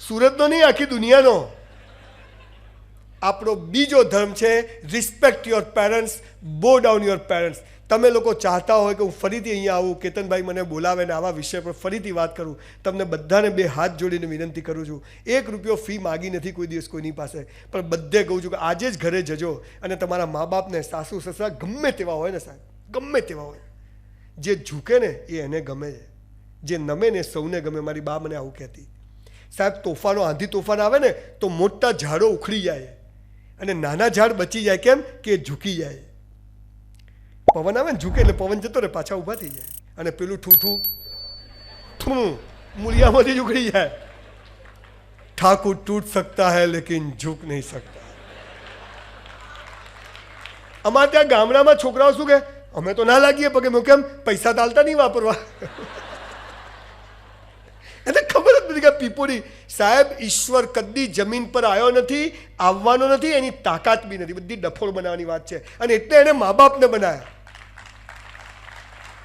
સુરતનો નહીં, આખી દુનિયાનો. આપણો બીજો ધર્મ છે respect your parents, bow down your parents. તમે લોકો ચાહતા હોય કે હું ફરીથી અહીંયા આવું, કેતનભાઈ મને બોલાવે ને આવા વિષય પર ફરીથી વાત કરું, તમને બધાને 2 હાથ જોડીને વિનંતી કરું છું. 1 રૂપિયો ફી માગી નથી કોઈ દિવસ કોઈની પાસે, પણ બધે કહું છું કે આજે જ ઘરે જજો અને તમારા મા બાપને, સાસુ સસરા ગમે તેવા હોય ને સાહેબ, ગમે તેવા હોય, જે ઝૂકે ને એ એને ગમે છે, જે નમે ને સૌને ગમે. મારી બા મને આવું કહેતી. સાહેબ તોફાનો, આંધી તોફાન આવે ને તો મોટા ઝાડો ઉખડી જાય અને નાના ઝાડ બચી જાય. કેમ કે ઝૂકી જાય. પવન આવે ને ઝૂકે એટલે પવન જતો રહે, પાછા ઊભા થઈ જાય. અને પેલું ઠૂઠું મૂળિયામાંથી જ ઉખડી જાય. ઠાકુર ટૂટ सकता है लेकिन झुक नहीं सकता. અમારે ત્યાં ગામડામાં છોકરાઓ શું કે, અમે તો ના લાગીએ પગે. કેમ? પૈસા ચાલતા નહીં વાપરવા. એને ખબર જ નથી કે પીપોડી. સાહેબ ઈશ્વર કદી જમીન પર આવ્યો નથી, આવવાનો નથી, એની તાકાત બી નથી. બધી ડફોળ બનાવવાની વાત છે. અને એટલે એને મા બાપને બનાવ્યા,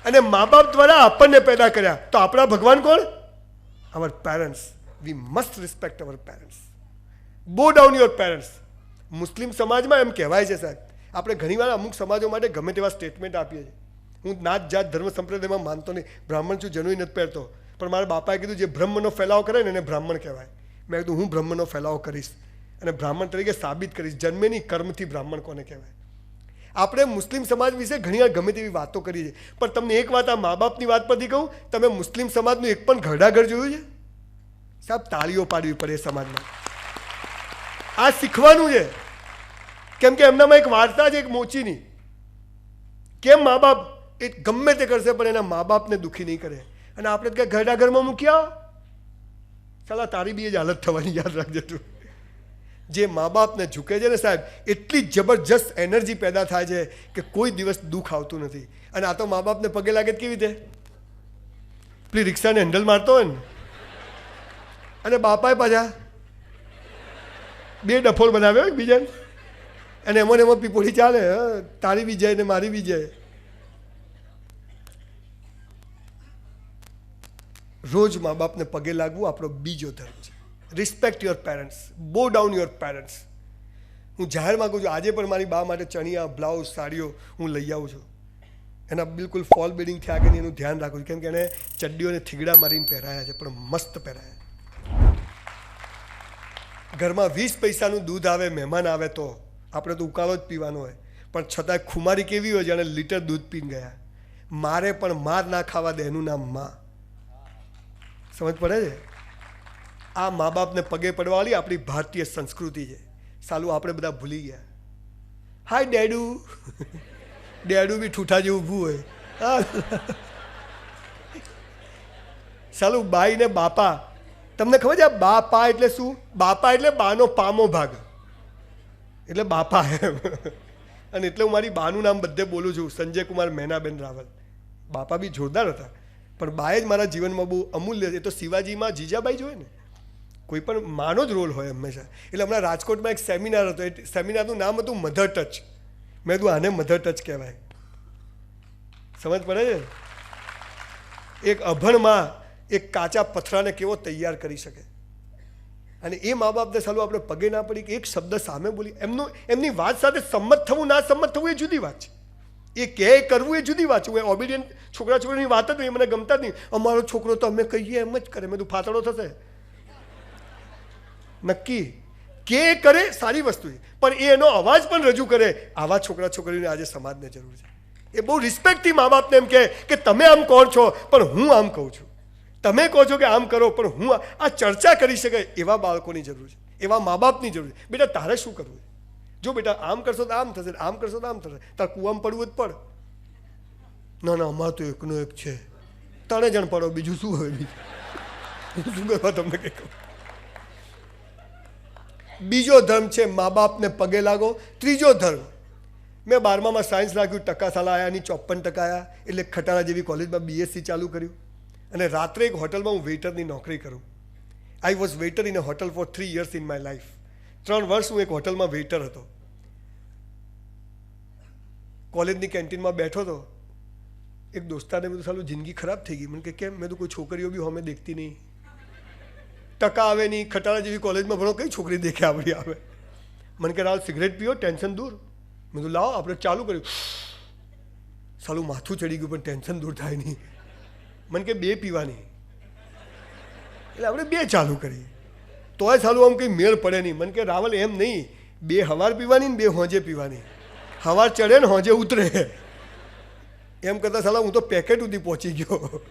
અને મા બાપ દ્વારા આપણને પેદા કર્યા. તો આપણા ભગવાન કોણ? Our parents. We must respect our parents, bow down your parents. મુસ્લિમ સમાજમાં એમ કહેવાય છે સાહેબ. આપણે ઘણીવાર અમુક સમાજો માટે ગમે તેવા સ્ટેટમેન્ટ આપીએ છીએ. હું નાત જાત ધર્મ સંપ્રદાયમાં માનતો નહીં, બ્રાહ્મણ છું, જનોઈ નથી પહેરતો. પણ મારા બાપાએ કીધું જે બ્રહ્મનો ફેલાવો કરે ને એને બ્રાહ્મણ કહેવાય. મેં કીધું હું બ્રહ્મનો ફેલાવો કરીશ અને બ્રાહ્મણ તરીકે સાબિત કરીશ. જન્મે નહીં, કર્મથી બ્રાહ્મણ કોને કહેવાય. આપણે મુસ્લિમ સમાજ વિશે ઘણીવાર ગમે તેવી વાતો કરી છે, પણ તમને એક વાત આ મા બાપની વાત પરથી કહું, તમે મુસ્લિમ સમાજનું એક પણ ઘરડાઘર જોયું છે? સાહેબ તાળીઓ પાડવી પડે એ સમાજમાં. આ શીખવાનું છે. કેમ કે એમનામાં એક વાર્તા છે એક મોચીની. કેમ મા બાપ એ ગમે તે કરશે પણ એના મા બાપને દુઃખી નહીં કરે. અને આપણે કે ઘરડા ઘરમાં મૂક્યા, ચાલો તારી બી જ હાલત થવાની, યાદ રાખજે તું. જે મા બાપને ઝૂકે છે ને સાહેબ, એટલી જબરજસ્ત એનર્જી પેદા થાય છે કે કોઈ દિવસ દુઃખ આવતું નથી. અને આ તો મા બાપને પગે લાગે કેવી રીતે? પેલી રિક્ષાને હેન્ડલ મારતો હોય ને, અને બાપાએ પાછા 2 ડફોળ બનાવ્યો બીજાને, અને એમાં પીપોળી ચાલે. તારી બી જાય ને મારી બી જાય. રોજ મા બાપને પગે લાગવું આપણો બીજો ધર્મ છે. Respect your parents, bow down your parents. હું જાહેરમાં કહું છું, આજે પણ મારી બા માટે ચણિયા, બ્લાઉઝ, સાડીઓ હું લઈ આવું છું. એના બિલકુલ ફોલ બેડિંગ થયા કે નહીં એનું ધ્યાન રાખું છું. કેમ કે એને ચડ્ડીઓને થીગડા મારીને પહેરાયા છે, પણ મસ્ત પહેરાયા. ઘરમાં 20 પૈસાનું દૂધ આવે, મહેમાન આવે તો આપણે તો ઉકાળો જ પીવાનો હોય, પણ છતાંય ખુમારી કેવી હોય, જાણે લીટર દૂધ પીને ગયા. મારે પણ માર ના ખાવા દે, એનું નામ માં. સમજ પડે છે? આ મા બાપને પગે પડવાવાળી આપણી ભારતીય સંસ્કૃતિ છે. સાલું આપણે બધા ભૂલી ગયા. હાય ડેડુ. ડેડુ બી ઠૂઠા જેવું ઊભું હોય. સાલું બાઈ ને બાપા. તમને ખબર છે બાપા એટલે શું? બાપા એટલે બાનો પામો ભાગ, એટલે બાપા એમ. અને એટલે હું મારી બાનું નામ બધે બોલું છું, સંજય કુમાર મેનાબેન રાવલ. બાપા બી જોરદાર હતા, પણ બાએ જ મારા જીવનમાં બહુ અમૂલ્ય. એ તો શિવાજીમાં જીજાબાઈ જોઈએ ને, કોઈ પણ માનો જ રોલ હોય હંમેશા. એટલે હમણાં રાજકોટમાં એક સેમિનાર હતો, એ સેમિનારનું નામ હતું મધર ટચ. મેં કીધું આને મધર ટચ કહેવાય. સમજ પડે છે? એક અભણમાં એક કાચા પથરાને કેવો તૈયાર કરી શકે. અને એ મા બાપને સાલું આપણે પગે ના પડી કે એક શબ્દ સામે બોલી, એમની વાત સાથે સંમત થવું ના સંમત થવું એ જુદી વાત છે. એ કે કરવું એ જુદી વાત છે. ઓબિડિયન્ટ છોકરા છોકરીની વાત જ નહીં, મને ગમતા જ નહીં. અમારો છોકરો તો અમે કહીએ એમ જ કરે. મેં તું ફાતડો થશે નક્કી. કે કરે સારી વસ્તુ છે, પણ એ એનો અવાજ પણ રજૂ કરે. આવા છોકરા છોકરીઓને આજે સમાજને જરૂર છે. એ બહુ રિસ્પેક્ટથી મા બાપને એમ કહે કે તમે આમ કોણ છો પણ હું આમ કહું છું. તમે કહો છો કે આમ કરો પણ હું આ ચર્ચા કરી શકાય એવા બાળકોની જરૂર છે, એવા મા બાપની જરૂર છે. બેટા તારે શું કરવું? જો બેટા આમ કરશો તો આમ થશે, આમ કરશો તો આમ થશે. તારે કૂવામાં પડવું જ પડ. ના ના અમારે તો એકનો એક છે. 3 જણ પડો, બીજું શું હોય? બીજું શું કરવા તમને કંઈ કહું. બીજો ધર્મ છે મા બાપને પગે લાગો. ત્રીજો ધર્મ, મેં 12માં સાયન્સ રાખ્યું, ટકા સાલા આવ્યા ની 54% આવ્યા. એટલે ખટારા જેવી કોલેજમાં BSc ચાલુ કર્યું અને રાત્રે એક હોટલમાં હું વેઇટરની નોકરી કરું. I was waiter in a hotel for 3 years in my life. 3 વર્ષ હું એક હોટલમાં વેઇટર હતો. કોલેજની કેન્ટીનમાં બેઠો હતો. એક દોસ્તાને મેં તો સાલું જિંદગી ખરાબ થઈ ગઈ. મને કે કેમ? મેં તો કોઈ છોકરીઓ બી હમે દેખતી નહીં, ટકા આવે નહીં, ખટારા જેવી કોલેજમાં ભણો, કઈ છોકરી દેખે આપણી આવે. મને કે રાલ સિગરેટ પીઓ, ટેન્શન દૂર. મેં તો લાવો આપણે ચાલુ કર્યું. સાલું માથું ચડી ગયું પણ ટેન્શન દૂર થાય નહીં. મને કે 2 પીવાની. એટલે આપણે 2 ચાલુ કરી તોય સાલું આમ કંઈ મેળ પડે નહીં. મને કે રાવલ એમ નહીં, 2 હવાર પીવાની ને 2 હોજે પીવાની. હવાર ચડે ને હોજે ઉતરે. એમ કરતાં સાલા હું તો પેકેટ સુધી પહોંચી ગયો.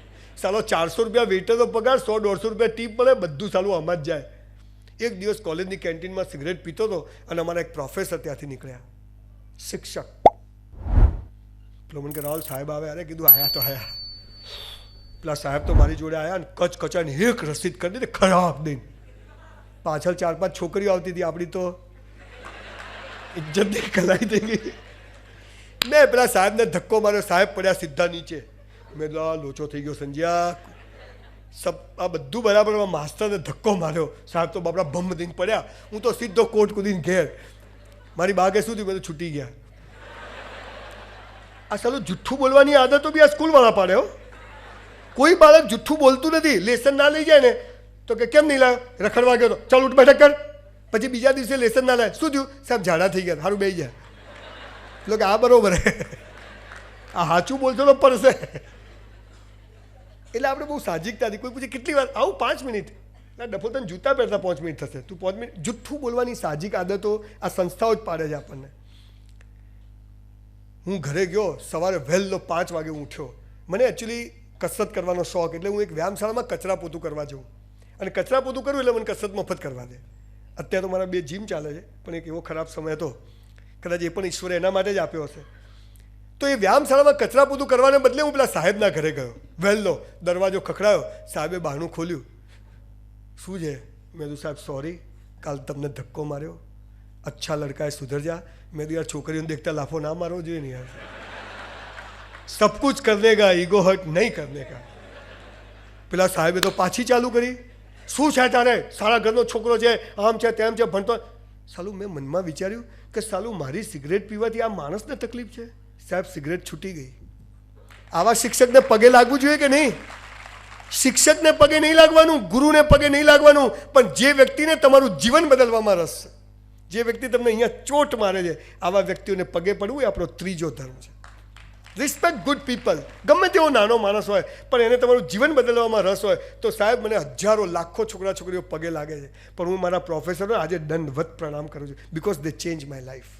સાલો 400 રૂપિયા વેઇટરનો પગાર, 100-150 રૂપિયા ટીપ મળે, બધું સાલું આમાં જ જાય. એક દિવસ કોલેજની કેન્ટીનમાં સિગરેટ પીતો હતો અને અમારા એક પ્રોફેસર ત્યાંથી નીકળ્યા, શિક્ષક. પેલો મને કે રાહુલ સાહેબ આવે. અરે કીધું આયા તો આયા. પેલા સાહેબ તો મારી જોડે આવ્યા ને કચકચાને એક રસીદ કરી દીધી ખરાબ દઈને. પાછળ 4-5 છોકરીઓ આવતી હતી. આપણી તો ઇજ્જતની કલાઈ થઈ ગઈ. મેં પેલા સાહેબને ધક્કો માર્યો. સાહેબ પડ્યા સીધા નીચે. મેં તો લોચો થઈ ગયો સંજ્યા. આ બધું બરાબર. માસ્ટરને ધક્કો માર્યો. સાહેબ તો બાપડા ભમ દઈને પડ્યા. હું તો સીધો કોટ કૂદીને ઘેર. મારી બાગે શું થયું? મેં તો છૂટી ગયા. આ સાલું જુઠ્ઠું બોલવાની આદતો બી આ સ્કૂલવાળા પાડે. કોઈ બાળક જુઠ્ઠું બોલતું નથી. લેસન ના લઈ જાય ને તો કે કેમ નહીં લાવ્યો? રખડવા ગયો તો ચાલ ઉઠ બેઠક કર. પછી બીજા દિવસે લેસન ના લાવે. શું થયું? સાહેબ ઝાડા થઈ ગયા. સારું બેસી જાય. એટલે કે આ બરોબર હે, આ સાચું બોલશો તો પડશે. એટલે આપણે બહુ સાહજિકતાથી કોઈ પૂછે કેટલી વાર આવું? 5 મિનિટ. ના ડફો તને જૂતા પહેરતા 5 મિનિટ થશે, તું 5 મિનિટ. જુઠ્ઠું બોલવાની સાહજિક આદતો આ સંસ્થાઓ જ પાડે છે આપણને. હું ઘરે ગયો સવારે વહેલો 5 વાગે હું ઉઠ્યો. મને એકચ્યુઅલી કસરત કરવાનો શોખ, એટલે હું એક વ્યાયામશાળામાં કચરા પોતું કરવા જાઉં. અને કચરા પોતું કરું એટલે મને કસરત મફત કરવા દે. અત્યારે તો મારા 2 જીમ ચાલે છે, પણ એક એવો ખરાબ સમય હતો, કદાચ એ પણ ઈશ્વરે એના માટે જ આપ્યો હશે. તો એ વ્યાયામશાળામાં કચરા પોતું કરવાને બદલે હું પેલા સાહેબના ઘરે ગયો. વહેલો દરવાજો ખખડાયો. સાહેબે બહારનું ખોલ્યું. શું છે? મેં કીધું સાહેબ સોરી, કાલ તમને ધક્કો માર્યો. અચ્છા લડકા સુધર જા. મેં કીધું યાર છોકરીઓને દેખતા લાફો ના મારવો જોઈએ ને યાર. સબ કુછ કરને કા, ઈગો હર્ટ નહીં કરને કા. પેલા સાહેબે તો પાછી ચાલુ કરી. શું છે તારે? સારા ઘરનો છોકરો છે, આમ છે તેમ છે, ભણતો. સાલું મેં મનમાં વિચાર્યું કે સાલું મારી સિગરેટ પીવાથી આ માણસને તકલીફ છે. સાહેબ સિગરેટ છૂટી ગઈ. આવા શિક્ષકને પગે લાગવું જોઈએ કે નહીં? શિક્ષકને પગે નહીં લાગવાનું, ગુરુને પગે નહીં લાગવાનું, પણ જે વ્યક્તિને તમારું જીવન બદલવામાં રસ છે, જે વ્યક્તિ તમને અહીંયા ચોટ મારે છે, આવા વ્યક્તિઓને પગે પડવું એ આપણો ત્રીજો ધર્મ છે. Respect good people. ગમે તેવો નાનો માણસ હોય પણ એને તમારું જીવન બદલવામાં રસ હોય તો સાહેબ મને હજારો લાખો છોકરા છોકરીઓ પગે લાગે છે, પણ હું મારા પ્રોફેસરને આજે દંડવત પ્રણામ કરું છું because they change my life.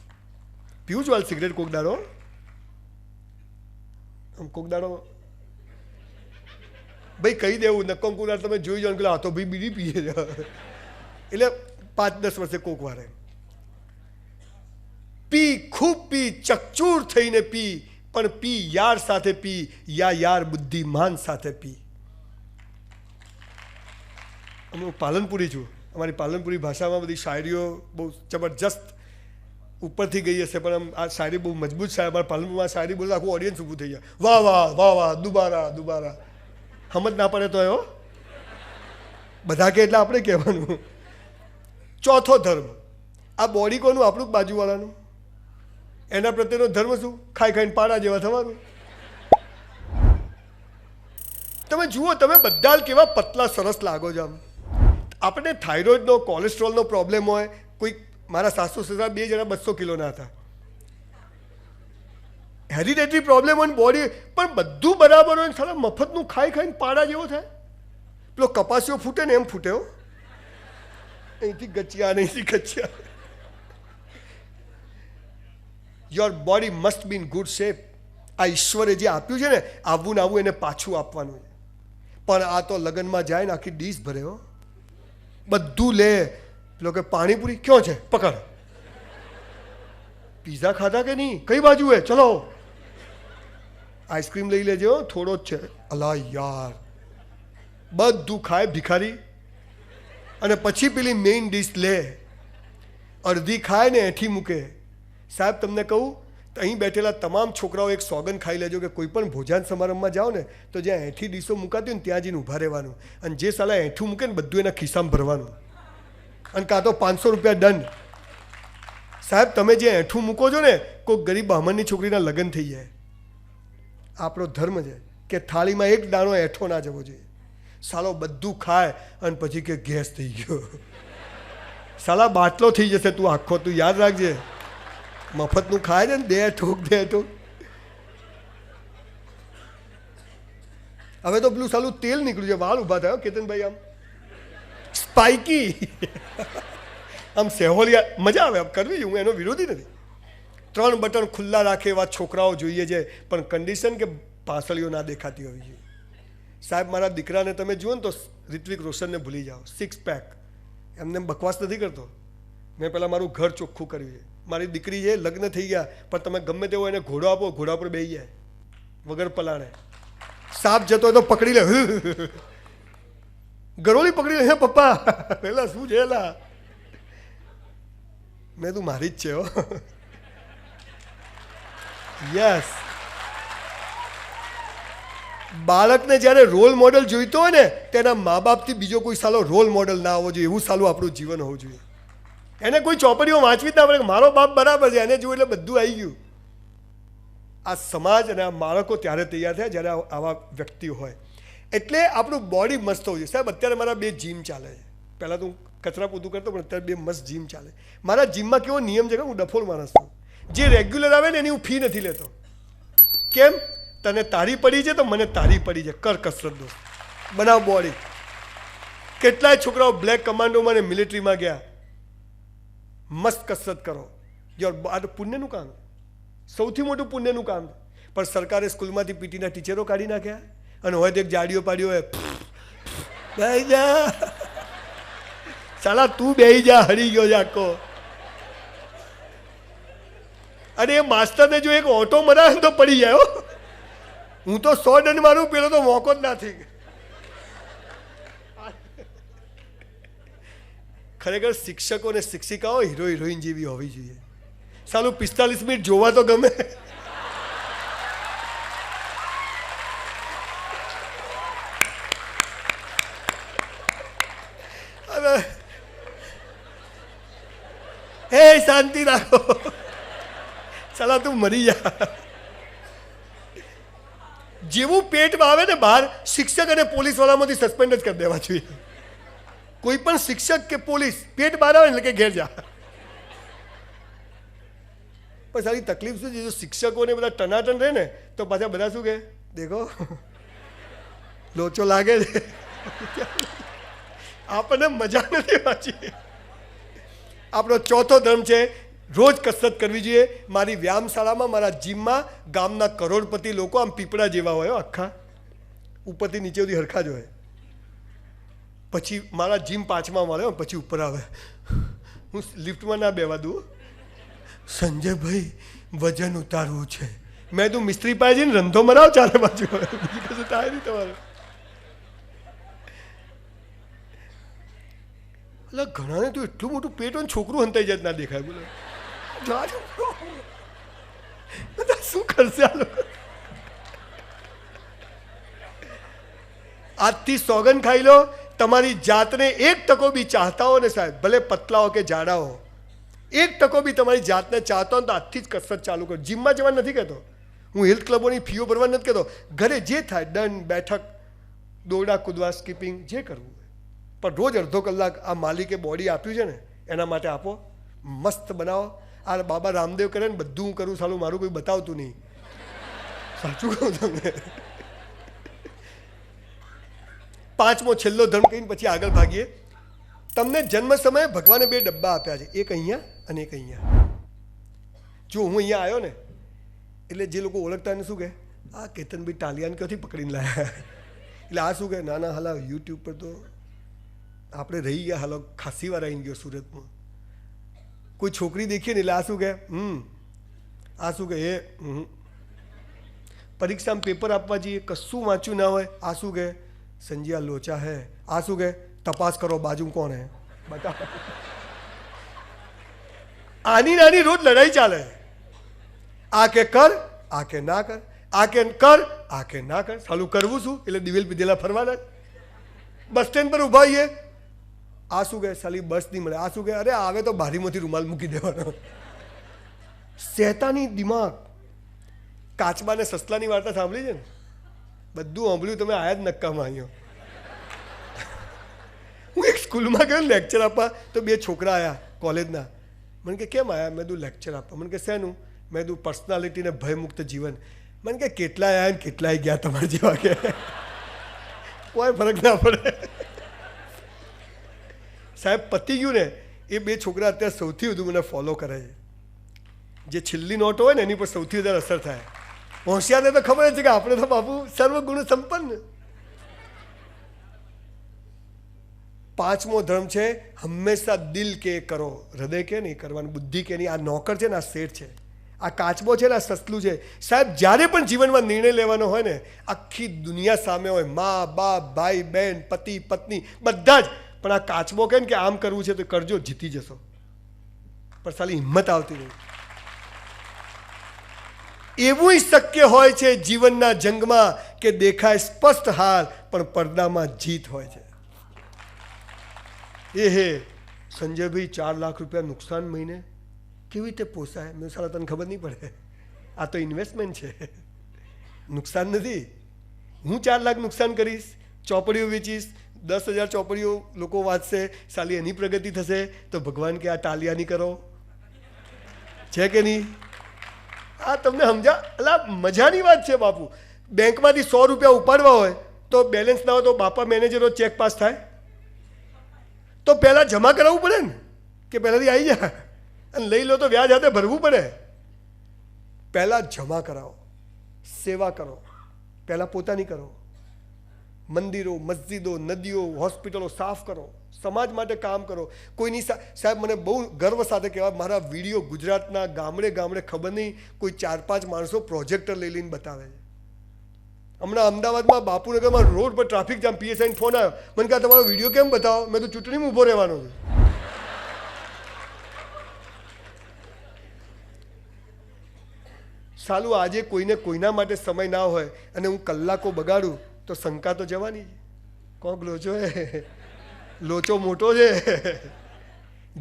પીવું છું હાલ સિગરેટ કોક દાડો, કોક દાડો ભાઈ કહી દેવું નક્કો કોક દાડો તમે જોઈ જાઓ કે આ તો ભાઈ બીડી પીએ છે એટલે 5-10 વર્ષે કોક વારે પી, ખૂબ પી, ચકચૂર થઈને પી, પણ પી યાર સાથે પી, યાર બુદ્ધિમાન સાથે પી. હું પાલનપુરી છું. અમારી પાલનપુરી ભાષામાં બધી શાયરીઓ બહુ જબરજસ્ત ઉપરથી ગઈ હશે, પણ આમ આ શાયરી બહુ મજબૂત છે. અમારા પાલનપુરમાં શાયરી બોલે આખું ઓડિયન્સ ઊભું થઈ જાય. વાહ વાહ વાહ વાહ, દુબારા દુબારા. સમજ ના પડે તો એવો બધા કે એટલે આપણે કહેવાનું. ચોથો ધર્મ, આ બોડી કોનું? આપણું બાજુવાળાનું. એના પ્રત્યેનો ધર્મ શું? ખાઈ ખાઈને પાડા જેવા થવાનું. તમે જુઓ, તમે બધા કેવા પતલા સરસ લાગો છો. આમ આપણે થાઇરોઇડનો, કોલેસ્ટ્રોલનો પ્રોબ્લેમ હોય. કોઈ મારા 700 2 જણા 200 કિલોના હતા. હેરિટેટરી પ્રોબ્લેમ હોય બોડી, પણ બધું બરાબર હોય, સાલા મફતનું ખાઈ ખાઈને પાડા જેવો થાય. પેલો કપાસિયો ફૂટે ને એમ ફૂટે હો, અહીંથી ગચ્યા ને અહીંથી ગચ્યા. Your body must be in good shape. આ ઈશ્વરે જે આપ્યું છે ને, આવવું ને આવવું એને પાછું આપવાનું છે. પણ આ તો લગ્નમાં જાય ને આખી ડીશ ભરે હો, બધું લે. પેલો કે પાણીપુરી ક્યાં છે, પકડ. પીઝા ખાધા કે નહીં, કઈ બાજુ હે, ચલો. આઈસ્ક્રીમ લઈ લેજો, થોડો જ છે. અલા યાર, બધું ખાય ભિખારી. અને પછી પેલી મેઇન ડીશ લે, અડધી ખાય ને એઠી મૂકે. સાહેબ તમને કહું, અહીં બેઠેલા તમામ છોકરાઓ એક સોગન ખાઈ લેજો કે કોઈ પણ ભોજન સમારંભમાં જાઓ ને તો જ્યાં એઠી ડીશો મુકાતી હોય ને ત્યાં જઈને ઊભા રહેવાનું. અને જે સાલા એઠું મૂકે ને બધું એના ખિસ્સામાં ભરવાનું, અને કાં તો 500 રૂપિયા દંડ. સાહેબ તમે જે એઠું મૂકો છો ને, કોઈ ગરીબ બ્રાહ્મણની છોકરીના લગ્ન થઈ જાય. આપણો ધર્મ છે કે થાળીમાં એક દાણો એઠો ના જવો જોઈએ. સાલો બધું ખાય અને પછી કે ગેસ થઈ ગયો. સાલા બાટલો થઈ જશે તું આખો, તું યાદ રાખજે. મફતનું ખાય છે ને, દે ઠોક દે ઠોક. હવે તો પેલું સાલું તેલ નીકળ્યું છે, વાળ ઊભા થયો કેતનભાઈ, આમ સ્પાઇકી, આમ સેહોલિયા, મજા આવે આમ કરવી. હું એનો વિરોધી નથી. 3 બટન ખુલ્લા રાખે એવા છોકરાઓ જોઈએ છે, પણ કન્ડિશન કે પાસળીઓ ના દેખાતી હોવી જોઈએ. સાહેબ મારા દીકરાને તમે જુઓ ને તો ઋત્વિક રોશનને ભૂલી જાઓ. 6 પેક, એમને બકવાસ નથી કરતો. મેં પહેલાં મારું ઘર ચોખ્ખું કર્યું છે. મારી દીકરી છે, લગ્ન થઈ ગયા, પણ તમે ગમે તેવો એને ઘોડો આપો, ઘોડા પર બેસી જાય વગર પલાણે. સાપ જતો હોય તો પકડી લે, ગરોળી પકડી લે. હે પપ્પા, પેલા શું છે એલા? મેં તું મારી જ છે હો. યસ. બાળકને જ્યારે રોલ મોડલ જોઈતો હોય ને, તેના મા બાપથી બીજો કોઈ સાલો રોલ મોડલ ના આવવો જોઈએ. એવું સાલું આપણું જીવન હોવું જોઈએ. એને કોઈ ચોપડીઓ વાંચવી જ ના પડે, મારો બાપ બરાબર છે, એને જોયું એટલે બધું આવી ગયું. આ સમાજ અને આ બાળકો ત્યારે તૈયાર થયા જ્યારે આવા વ્યક્તિઓ હોય. એટલે આપણું બોડી મસ્ત હોવું જોઈએ. સાહેબ અત્યારે મારા 2 જીમ ચાલે છે. પહેલાં તો હું કચરા પોતું કરતો, પણ અત્યારે 2 મસ્ત જીમ ચાલે. મારા જીમમાં કેવો નિયમ છે કે હું ડફોળ માણસ છું. જે રેગ્યુલર આવે ને એની હું ફી નથી લેતો. કેમ? તને તારી પડી છે તો મને તારી પડી છે, કર કસરત દો, બનાવ બોડી. કેટલાય છોકરાઓ બ્લેક કમાન્ડોમાં ને મિલિટરીમાં ગયા. મસ્ત કસરત કરો. આ તો પુણ્યનું કામ, સૌથી મોટું પુણ્યનું કામ. પણ સરકારે સ્કૂલમાંથી પીટીના ટીચરો કાઢી નાખ્યા, અને હોય તો એક જાડીઓ પાડ્યો હોય, બેહી જા સાલા, તું બેહી જા, હરી ગયો છે આખો. અને એ માસ્ટરને જો એક ઓટો મરાવે તો પડી જાય. હું તો 100 દંડ મારું, પેલો તો મોકો જ ના થઈ ગયો. ખરેખર શિક્ષકો અને શિક્ષિકાઓ હીરો હિરોઈન જેવી હોવી જોઈએ. સાલું 45 મિનિટ જોવા તો ગમે. હે શાંતિ રાખો, સાલા તું મરી જા. જેવું પેટમાં આવે ને બહાર, શિક્ષક અને પોલીસ વાળામાંથી સસ્પેન્ડ જ કરી દેવા જોઈએ. કોઈ પણ શિક્ષક કે પોલીસ પેટ બહાર આવે એટલે કે ઘેર જા. પણ સારી તકલીફ શું છે, જો શિક્ષકોને બધા ટનાટન રહે ને તો પાછા બધા શું કહે, દેખો લોચો લાગે છે. આપણને મજા નથી વાંચી. આપણો ચોથો ધર્મ છે રોજ કસરત કરવી જોઈએ. મારી વ્યાયામશાળામાં, મારા જીમમાં ગામના કરોડપતિ લોકો આમ પીપળા જેવા હોય, આખા ઉપરથી નીચે સુધી હરખા જ હોય. પછી મારા જીમ 5મા માળે, પછી ઉપર આવે. હું લિફ્ટમાં ના બેવા દઉં. સંજયભાઈ વજન ઉતારવું છે. મેં તું મિસ્ત્રી પાસે જઈને રંધો મરાવ ચારે બાજુ, બીજું કશું થાય નહીં તમારે. એટલે ઘણાને તો એટલું મોટું પેટ હોય, છોકરું હંતાઈ જાય ના દેખાય. બોલો શું કરશે આ લોકો? આજથી સોગન ખાઈ લો, તમારી જાતને 1% બી ચાહતા હો ને સાહેબ, ભલે પતલા હો કે જાડા હો, 1% બી તમારી જાતને ચાહતા હો તો આજથી જ કસરત ચાલુ કરો. જીમમાં જવા નથી કહેતો હું, હેલ્થ ક્લબોની ફીઓ ભરવા નથી કહેતો. ઘરે જે થાય, દંડ, બેઠક, દોરડા કૂદવા, સ્કીપિંગ, જે કરવું હોય, પણ રોજ અડધો કલાક આ માલિકે બોડી આપ્યું છે ને એના માટે આપો. મસ્ત બનાવો. આ બાબા રામદેવ કરે ને બધું હું કરું, સાલું મારું કોઈ બતાવતું નહીં. સાચું કહું તમને. પાંચમો છેલ્લો ધર્મ કહીને પછી આગળ ભાગીએ. તમને જન્મ સમયે ભગવાને 2 ડબ્બા આપ્યા છે, એક અહીંયા અને એક અહીંયા. જો હું અહીંયા આવ્યો ને એટલે જે લોકો ઓળખતા એને શું કહે, આ કેતનભાઈ ટાલિયાને ક્યાંથી પકડીને લાયા. એટલે આ શું કહે, ના ના હાલા યુટ્યુબ પર તો આપણે રહી ગયા, હાલો ખાસી વાર આવી ગયો સુરતમાં. કોઈ છોકરી દેખીએ ને એટલે આ શું કહે, આ શું કહે, પરીક્ષામાં પેપર આપવા જઈએ કશું વાંચ્યું ના હોય, આ શું કહે, સંજય લોચા હે. આ શું કહે, તપાસ કરો બાજુ કોણ હે બતાવો. આની નાની રોજ લડાઈ ચાલે. આ કે કર, આ કે ના કર, આ કે કર, આ કે ના કર. સાલું કરવું શું એટલે દિવેલ પીધેલા ફરવાના. બસ સ્ટેન્ડ પર ઉભા આવીએ, આ શું કહે, સાલી બસ નહીં મળે. આ શું કહે, અરે આવે તો બારીમાંથી રૂમાલ મૂકી દેવાનો. શેતાની દિમાગ. કાચબાને સસલાની વાર્તા સાંભળી છે ને, બધું સાંભળ્યું તમે આયા જ નક્કામાં અહીંયા. હું એક સ્કૂલમાં ગયો લેક્ચર આપવા, તો 2 છોકરા આવ્યા કોલેજના. મને કે કેમ આવ્યા? મેં કીધું લેક્ચર આપવા. મને કે શેનું? મેં કીધું પર્સનાલિટીને ભયમુક્ત જીવન. મને કે કેટલાય આવ્યા ને કેટલાય ગયા તમારા જેવા. કે કોઈ ફરક ના પડે સાહેબ. પતી ગયું ને. એ 2 છોકરા અત્યારે સૌથી વધુ મને ફોલો કરે છે. જે છેલ્લી નોટ હોય ને એની પર સૌથી વધારે અસર થાય. હોશિયારને તો ખબર છે કે આપણે તો બાપુ સર્વગુણ સંપન્ન. પાંચમો ધર્મ છે હંમેશા દિલ કે કરો, હૃદય કે નહીં કરવાનું, બુદ્ધિ કે નહીં. આ નોકર છે ને આ શેઠ છે, આ કાચબો છે ને આ સસલું છે. સાહેબ જ્યારે પણ જીવનમાં નિર્ણય લેવાનો હોય ને, આખી દુનિયા સામે હોય, મા બાપ ભાઈ બહેન પતિ પત્ની બધા જ, પણ આ કાચબો કહે ને કે આમ કરવું છે તો કરજો, જીતી જશો. પણ સાલી હિંમત આવતી નહીં. એવું શક્ય હોય છે જીવનના જંગમાં કે દેખાય સ્પષ્ટ હાર પણ પડદામાં જીત હોય છે. એ હે સંજયભાઈ 4 લાખ રૂપિયા નુકસાન મહિને કેવી રીતે પોસાય? મેં સાલા તને ખબર નહીં પડે, આ તો ઇન્વેસ્ટમેન્ટ છે, નુકસાન નથી. હું 4 લાખ નુકસાન કરીશ, ચોપડીઓ વેચીશ, 10,000 ચોપડીઓ લોકો વાંચશે, સાલી એની પ્રગતિ થશે. તો ભગવાન કે આ ટાલિયાની કરો છે કે નહીં? આ તમને સમજા? એટલે મજાની વાત છે બાપુ. બેંકમાંથી 100 રૂપિયા ઉપાડવા હોય તો બેલેન્સ ના હોય તો બાપા મેનેજરો ચેક પાસ થાય તો પહેલાં જમા કરાવવું પડે ને, કે પહેલાંથી આવી જાય અને લઈ લો તો વ્યાજ હાથે ભરવું પડે. પહેલાં જમા કરાવો, સેવા કરો, પહેલાં પોતાની કરો. મંદિરો, મસ્જિદો, નદીઓ, હોસ્પિટલો સાફ કરો, સમાજ માટે કામ કરો. કોઈની સાહેબ મને બહુ ગર્વ સાથે કહેવાય, મારા વિડીયો ગુજરાતના ગામડે ગામડે ખબર નહીં કોઈ 4-5 માણસો પ્રોજેક્ટર લઈ લઈને બતાવે છે. હમણાં અમદાવાદમાં બાપુનગરમાં રોડ પર ટ્રાફિક જામ, પીએસઆઈને ફોન આવ્યો, મને કહે તમારો વિડીયો કેમ બતાવો? મેં તો ચૂંટણીમાં ઊભો રહેવાનો છે. સાલું આજે કોઈને કોઈના માટે સમય ના હોય અને હું કલાકો બગાડું તો શંકા તો જવાની છે. કોક લોચો હે, લોચો મોટો છે.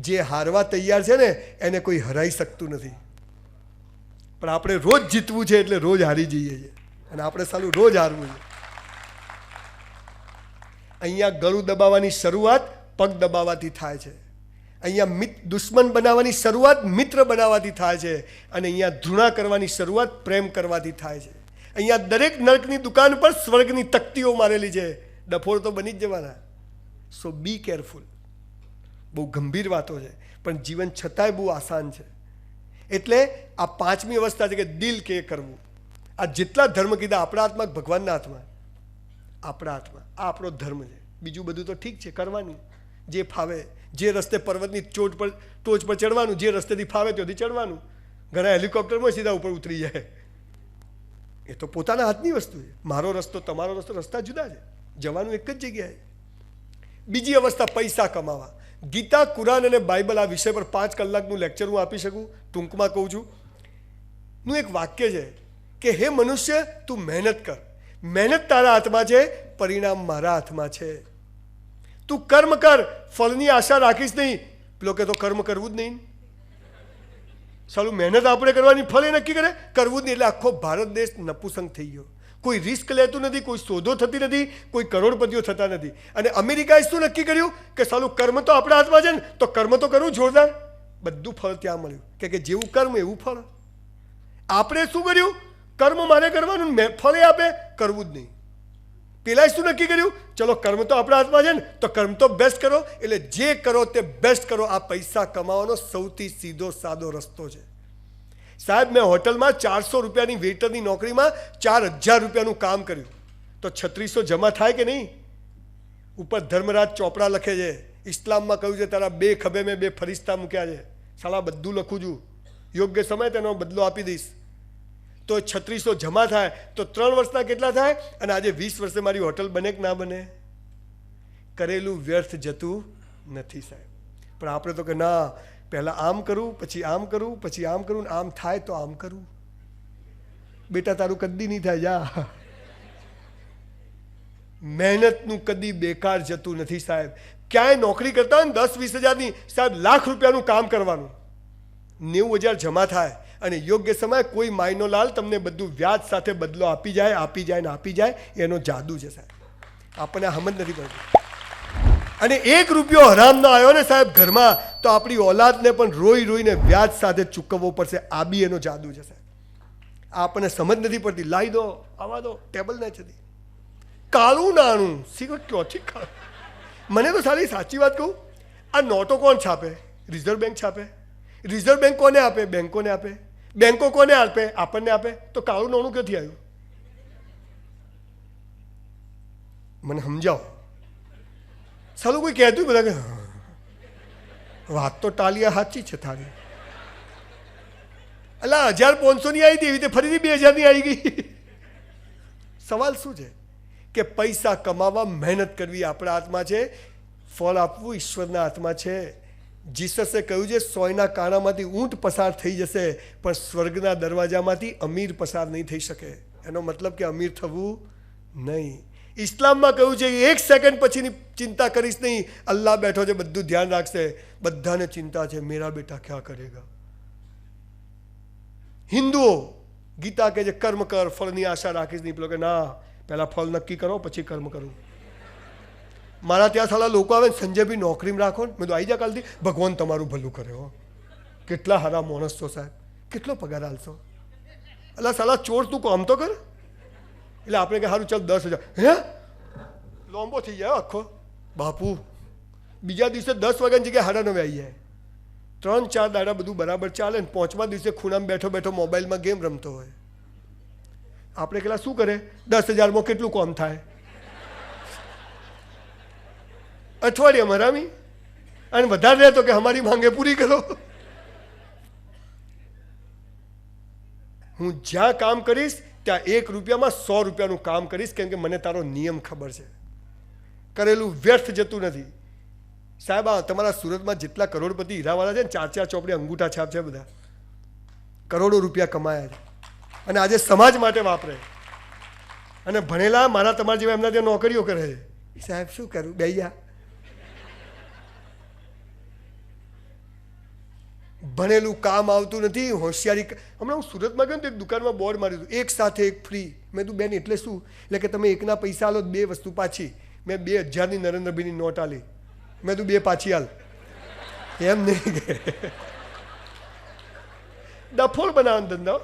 જે હારવા તૈયાર છે ને એને કોઈ હરાઈ શકતું નથી. પણ આપણે રોજ જીતવું છે એટલે રોજ હારી જઈએ છીએ અને આપણે સાલું રોજ હારવું છે. અહીંયા ગળું દબાવવાની શરૂઆત પગ દબાવવાથી થાય છે. અહીંયા દુશ્મન બનાવવાની શરૂઆત મિત્ર બનાવવાથી થાય છે અને અહીંયા ધૃણા કરવાની શરૂઆત પ્રેમ કરવાથી થાય છે. અહીંયા દરેક નર્કની દુકાન પર સ્વર્ગની તકતીઓ મારેલી છે. ડફોળ તો બની જ જવાના. સો બી કેરફુલ. બહુ ગંભીર વાતો છે પણ જીવન છતાંય બહુ આસાન છે. એટલે આ 5મી અવસ્થા છે કે દિલ કે કરવું. આ જેટલા ધર્મ કીધા આપણા હાથમાં, ભગવાનના હાથમાં, આપણા હાથમાં. આ આપણો ધર્મ છે. બીજું બધું તો ઠીક છે, કરવાનું જે ફાવે. જે રસ્તે પર્વતની ટોચ પર ચડવાનું, જે રસ્તેથી ફાવે ત્યાંથી ચડવાનું. ઘણા હેલિકોપ્ટરમાં સીધા ઉપર ઉતરી જાય. એ તો પોતાના હાથની વસ્તુ છે. મારો રસ્તો, તમારો રસ્તો, રસ્તા જુદા છે. જવાનું એક જ જગ્યાએ. બીજી અવસ્થા પૈસા કમાવા. ગીતા, કુરાન અને બાઇબલ આ વિષય પર 5 કલાકનું લેક્ચર હું આપી શકું. ટૂંકમાં કહું છું. નું એક વાક્ય છે કે હે મનુષ્ય, તું મહેનત કર. મહેનત તારા હાથમાં છે, પરિણામ મારા હાથમાં છે. તું કર્મ કર, ફળની આશા રાખીશ નહીં. પેલો કે તો કર્મ કરવું જ નહીં. સાલું મહેનત આપણે કરવાની, ફળ એ નક્કી કરે કરવું જ નહીં. એટલે આખો ભારત દેશ નપુસંગ થઈ ગયો. કોઈ રિસ્ક લેતું નથી, કોઈ શોધો થતી નથી, કોઈ કરોડપતિઓ થતા નથી. અને અમેરિકાએ શું નક્કી કર્યું કે સાલું કર્મ તો આપણા હાથમાં છે ને, તો કર્મ તો કરવું જોરદાર. બધું ફળ ત્યાં મળ્યું કે જેવું કર્મ એવું ફળ. આપણે શું કર્યું? કર્મ મારે કરવાનું, ફળે આપે કરવું જ નહીં. પેલા શું નક્કી કર્યું? ચલો કર્મ તો આપણા હાથમાં છે ને, તો કર્મ તો બેસ્ટ કરો. એટલે જે કરો તે બેસ્ટ કરો. આ પૈસા કમાવાનો સૌથી સીધો સાદો રસ્તો છે. સાહેબ, મેં હોટલમાં 400 રૂપિયાની વેઇટરની નોકરીમાં 4000 રૂપિયાનું કામ કર્યું, તો 3600 જમા થાય કે નહીં? ઉપર ધર્મરાજ ચોપડા લખે છે, ઇસ્લામમાં કહ્યું છે તારા 2 ખભે મેં 2 ફરિશ્તા મૂક્યા છે. સાલા બધું લખું છું, યોગ્ય સમય તેનો બદલો આપી દઈશ. તો 3600 જમા થાય તો 3 વર્ષના કેટલા થાય? અને આજે 20 વર્ષે મારી હોટલ બને કે ના બને? કરેલું વ્યર્થ જતું નથી સાહેબ. પણ આપણે તો કે ના, પહેલાં આમ કરું, પછી આમ કરું, પછી આમ કરું, આમ થાય તો આમ કરું. બેટા તારું કદી નહીં થાય, જા. મહેનતનું કદી બેકાર જતું નથી સાહેબ. ક્યાંય નોકરી કરતા હોય ને 10-20 હજારની, સાહેબ લાખ રૂપિયાનું કામ કરવાનું, 90,000 જમા થાય અને યોગ્ય સમય કોઈ માયનો લાલ તમને બધું વ્યાજ સાથે બદલો આપી જાય, આપી જાય ને આપી જાય. એનો જાદુ છે સાહેબ. આપણને સમજ નથી પડતી. અને 1 રૂપિયો હરામ ના આવ્યો ને સાહેબ ઘરમાં, તો આપણી ઓલાદને પણ રોઈ રોઈને વ્યાજ સાથે ચૂકવવો પડશે. આ બી એનો જાદુ છે સાહેબ. આપણને સમજ નથી પડતી. લાવી દો, આવા દો, ટેબલ ને ચડી કાળું નાણું શીખો ક્યોથી કાળું. મને તો સારી સાચી વાત કહું, આ નોટો કોણ છાપે? રિઝર્વ બેંક છાપે. રિઝર્વ બેંક કોને આપે? બેંકોને આપે. બેંકો કોને આપે? આપણને આપે. તો કાળું નાણું ક્યાંથી આવ્યું? મને સમજાવો. સાલું કોઈ કહેતું બધા કે વાત તો ટાલિયા સાચી છે થારી. અલા 1500ની આવી હતી, એવી રીતે ફરીથી 2000ની આવી ગઈ. સવાલ શું છે? કે પૈસા કમાવા મહેનત કરવી આપણા હાથમાં છે, ફળ આપવું ઈશ્વરના હાથમાં છે. જીસસે કહ્યું છે 100ના કાણામાંથી ઊંટ પસાર થઈ જશે, પણ સ્વર્ગના દરવાજામાંથી અમીર પસાર નહીં થઈ શકે. એનો મતલબ કે અમીર થવું નહીં. ઇસ્લામમાં કહ્યું છે 1 સેકન્ડ પછીની ચિંતા કરીશ નહીં. અલ્લાહ બેઠો છે, બધું ધ્યાન રાખશે. બધાને ચિંતા છે, મેરા બેટા ક્યાં કરેગા. હિન્દુઓ ગીતા કહે છે કર્મ કર, ફળની આશા રાખીશ નહીં. પેલો કે ના, પહેલાં ફળ નક્કી કરો પછી કર્મ કરું. મારા ત્યાં સાલા લોકો આવે ને, સંજયભાઈ નોકરીમાં રાખો ને, મેં તો આવી જા કાલથી. ભગવાન તમારું ભલું કરે હો. કેટલા સારા માણસ છો સાહેબ, કેટલો પગાર હાલશો? એટલે સાલા ચોર, તું કામ તો કર. એટલે આપણે કે સારું ચાલ 10,000. હે લોમ્બો થઈ જાય આખો બાપુ. બીજા દિવસે 10 વાગ્યાની જગ્યાએ 9:30 આવી જાય. 3-4 દાડા બધું બરાબર ચાલે ને 5મા દિવસે ખૂણામાં બેઠો બેઠો મોબાઈલમાં ગેમ રમતો હોય. આપણે કેટલા શું કરે? 10,000માં કેટલું કામ થાય? અઠવાડિયામાં રામી. અને વધારે રહે તો કે અમારી માંગે પૂરી કરો. હું જ્યાં કામ કરીશ ત્યાં 1 રૂપિયામાં 100 રૂપિયાનું કામ કરીશ, કેમ કે મને તારો નિયમ ખબર છે. કરેલું વ્યર્થ જતું નથી સાહેબ. આ તમારા સુરતમાં જેટલા કરોડપતિ હીરાવાળા છે ને, 4-4 ચોપડી અંગૂઠા છાપ છે, બધા કરોડો રૂપિયા કમાયા છે અને આજે સમાજ માટે વાપરે. અને ભણેલા મારા તમારા જેવા એમના ત્યાં નોકરીઓ કરે છે. સાહેબ શું કરું? બેયા ભણેલું કામ આવતું નથી, હોશિયારી. હમણાં હું સુરતમાં ગયો ને તો એક દુકાનમાં બોર્ડ માર્યું હતું, 1 સાથે 1 ફ્રી. મેં કીધું બેન એટલે શું? એટલે કે તમે 1ના પૈસા આલો 2 વસ્તુ પાછી. મેં 2000ની નરેન્દ્રભાઈની નોટ આલી. મેં કીધું 2 પાછી હાલ. એમ નહીં કે ડફોળ બનાવવાનો ધંધો.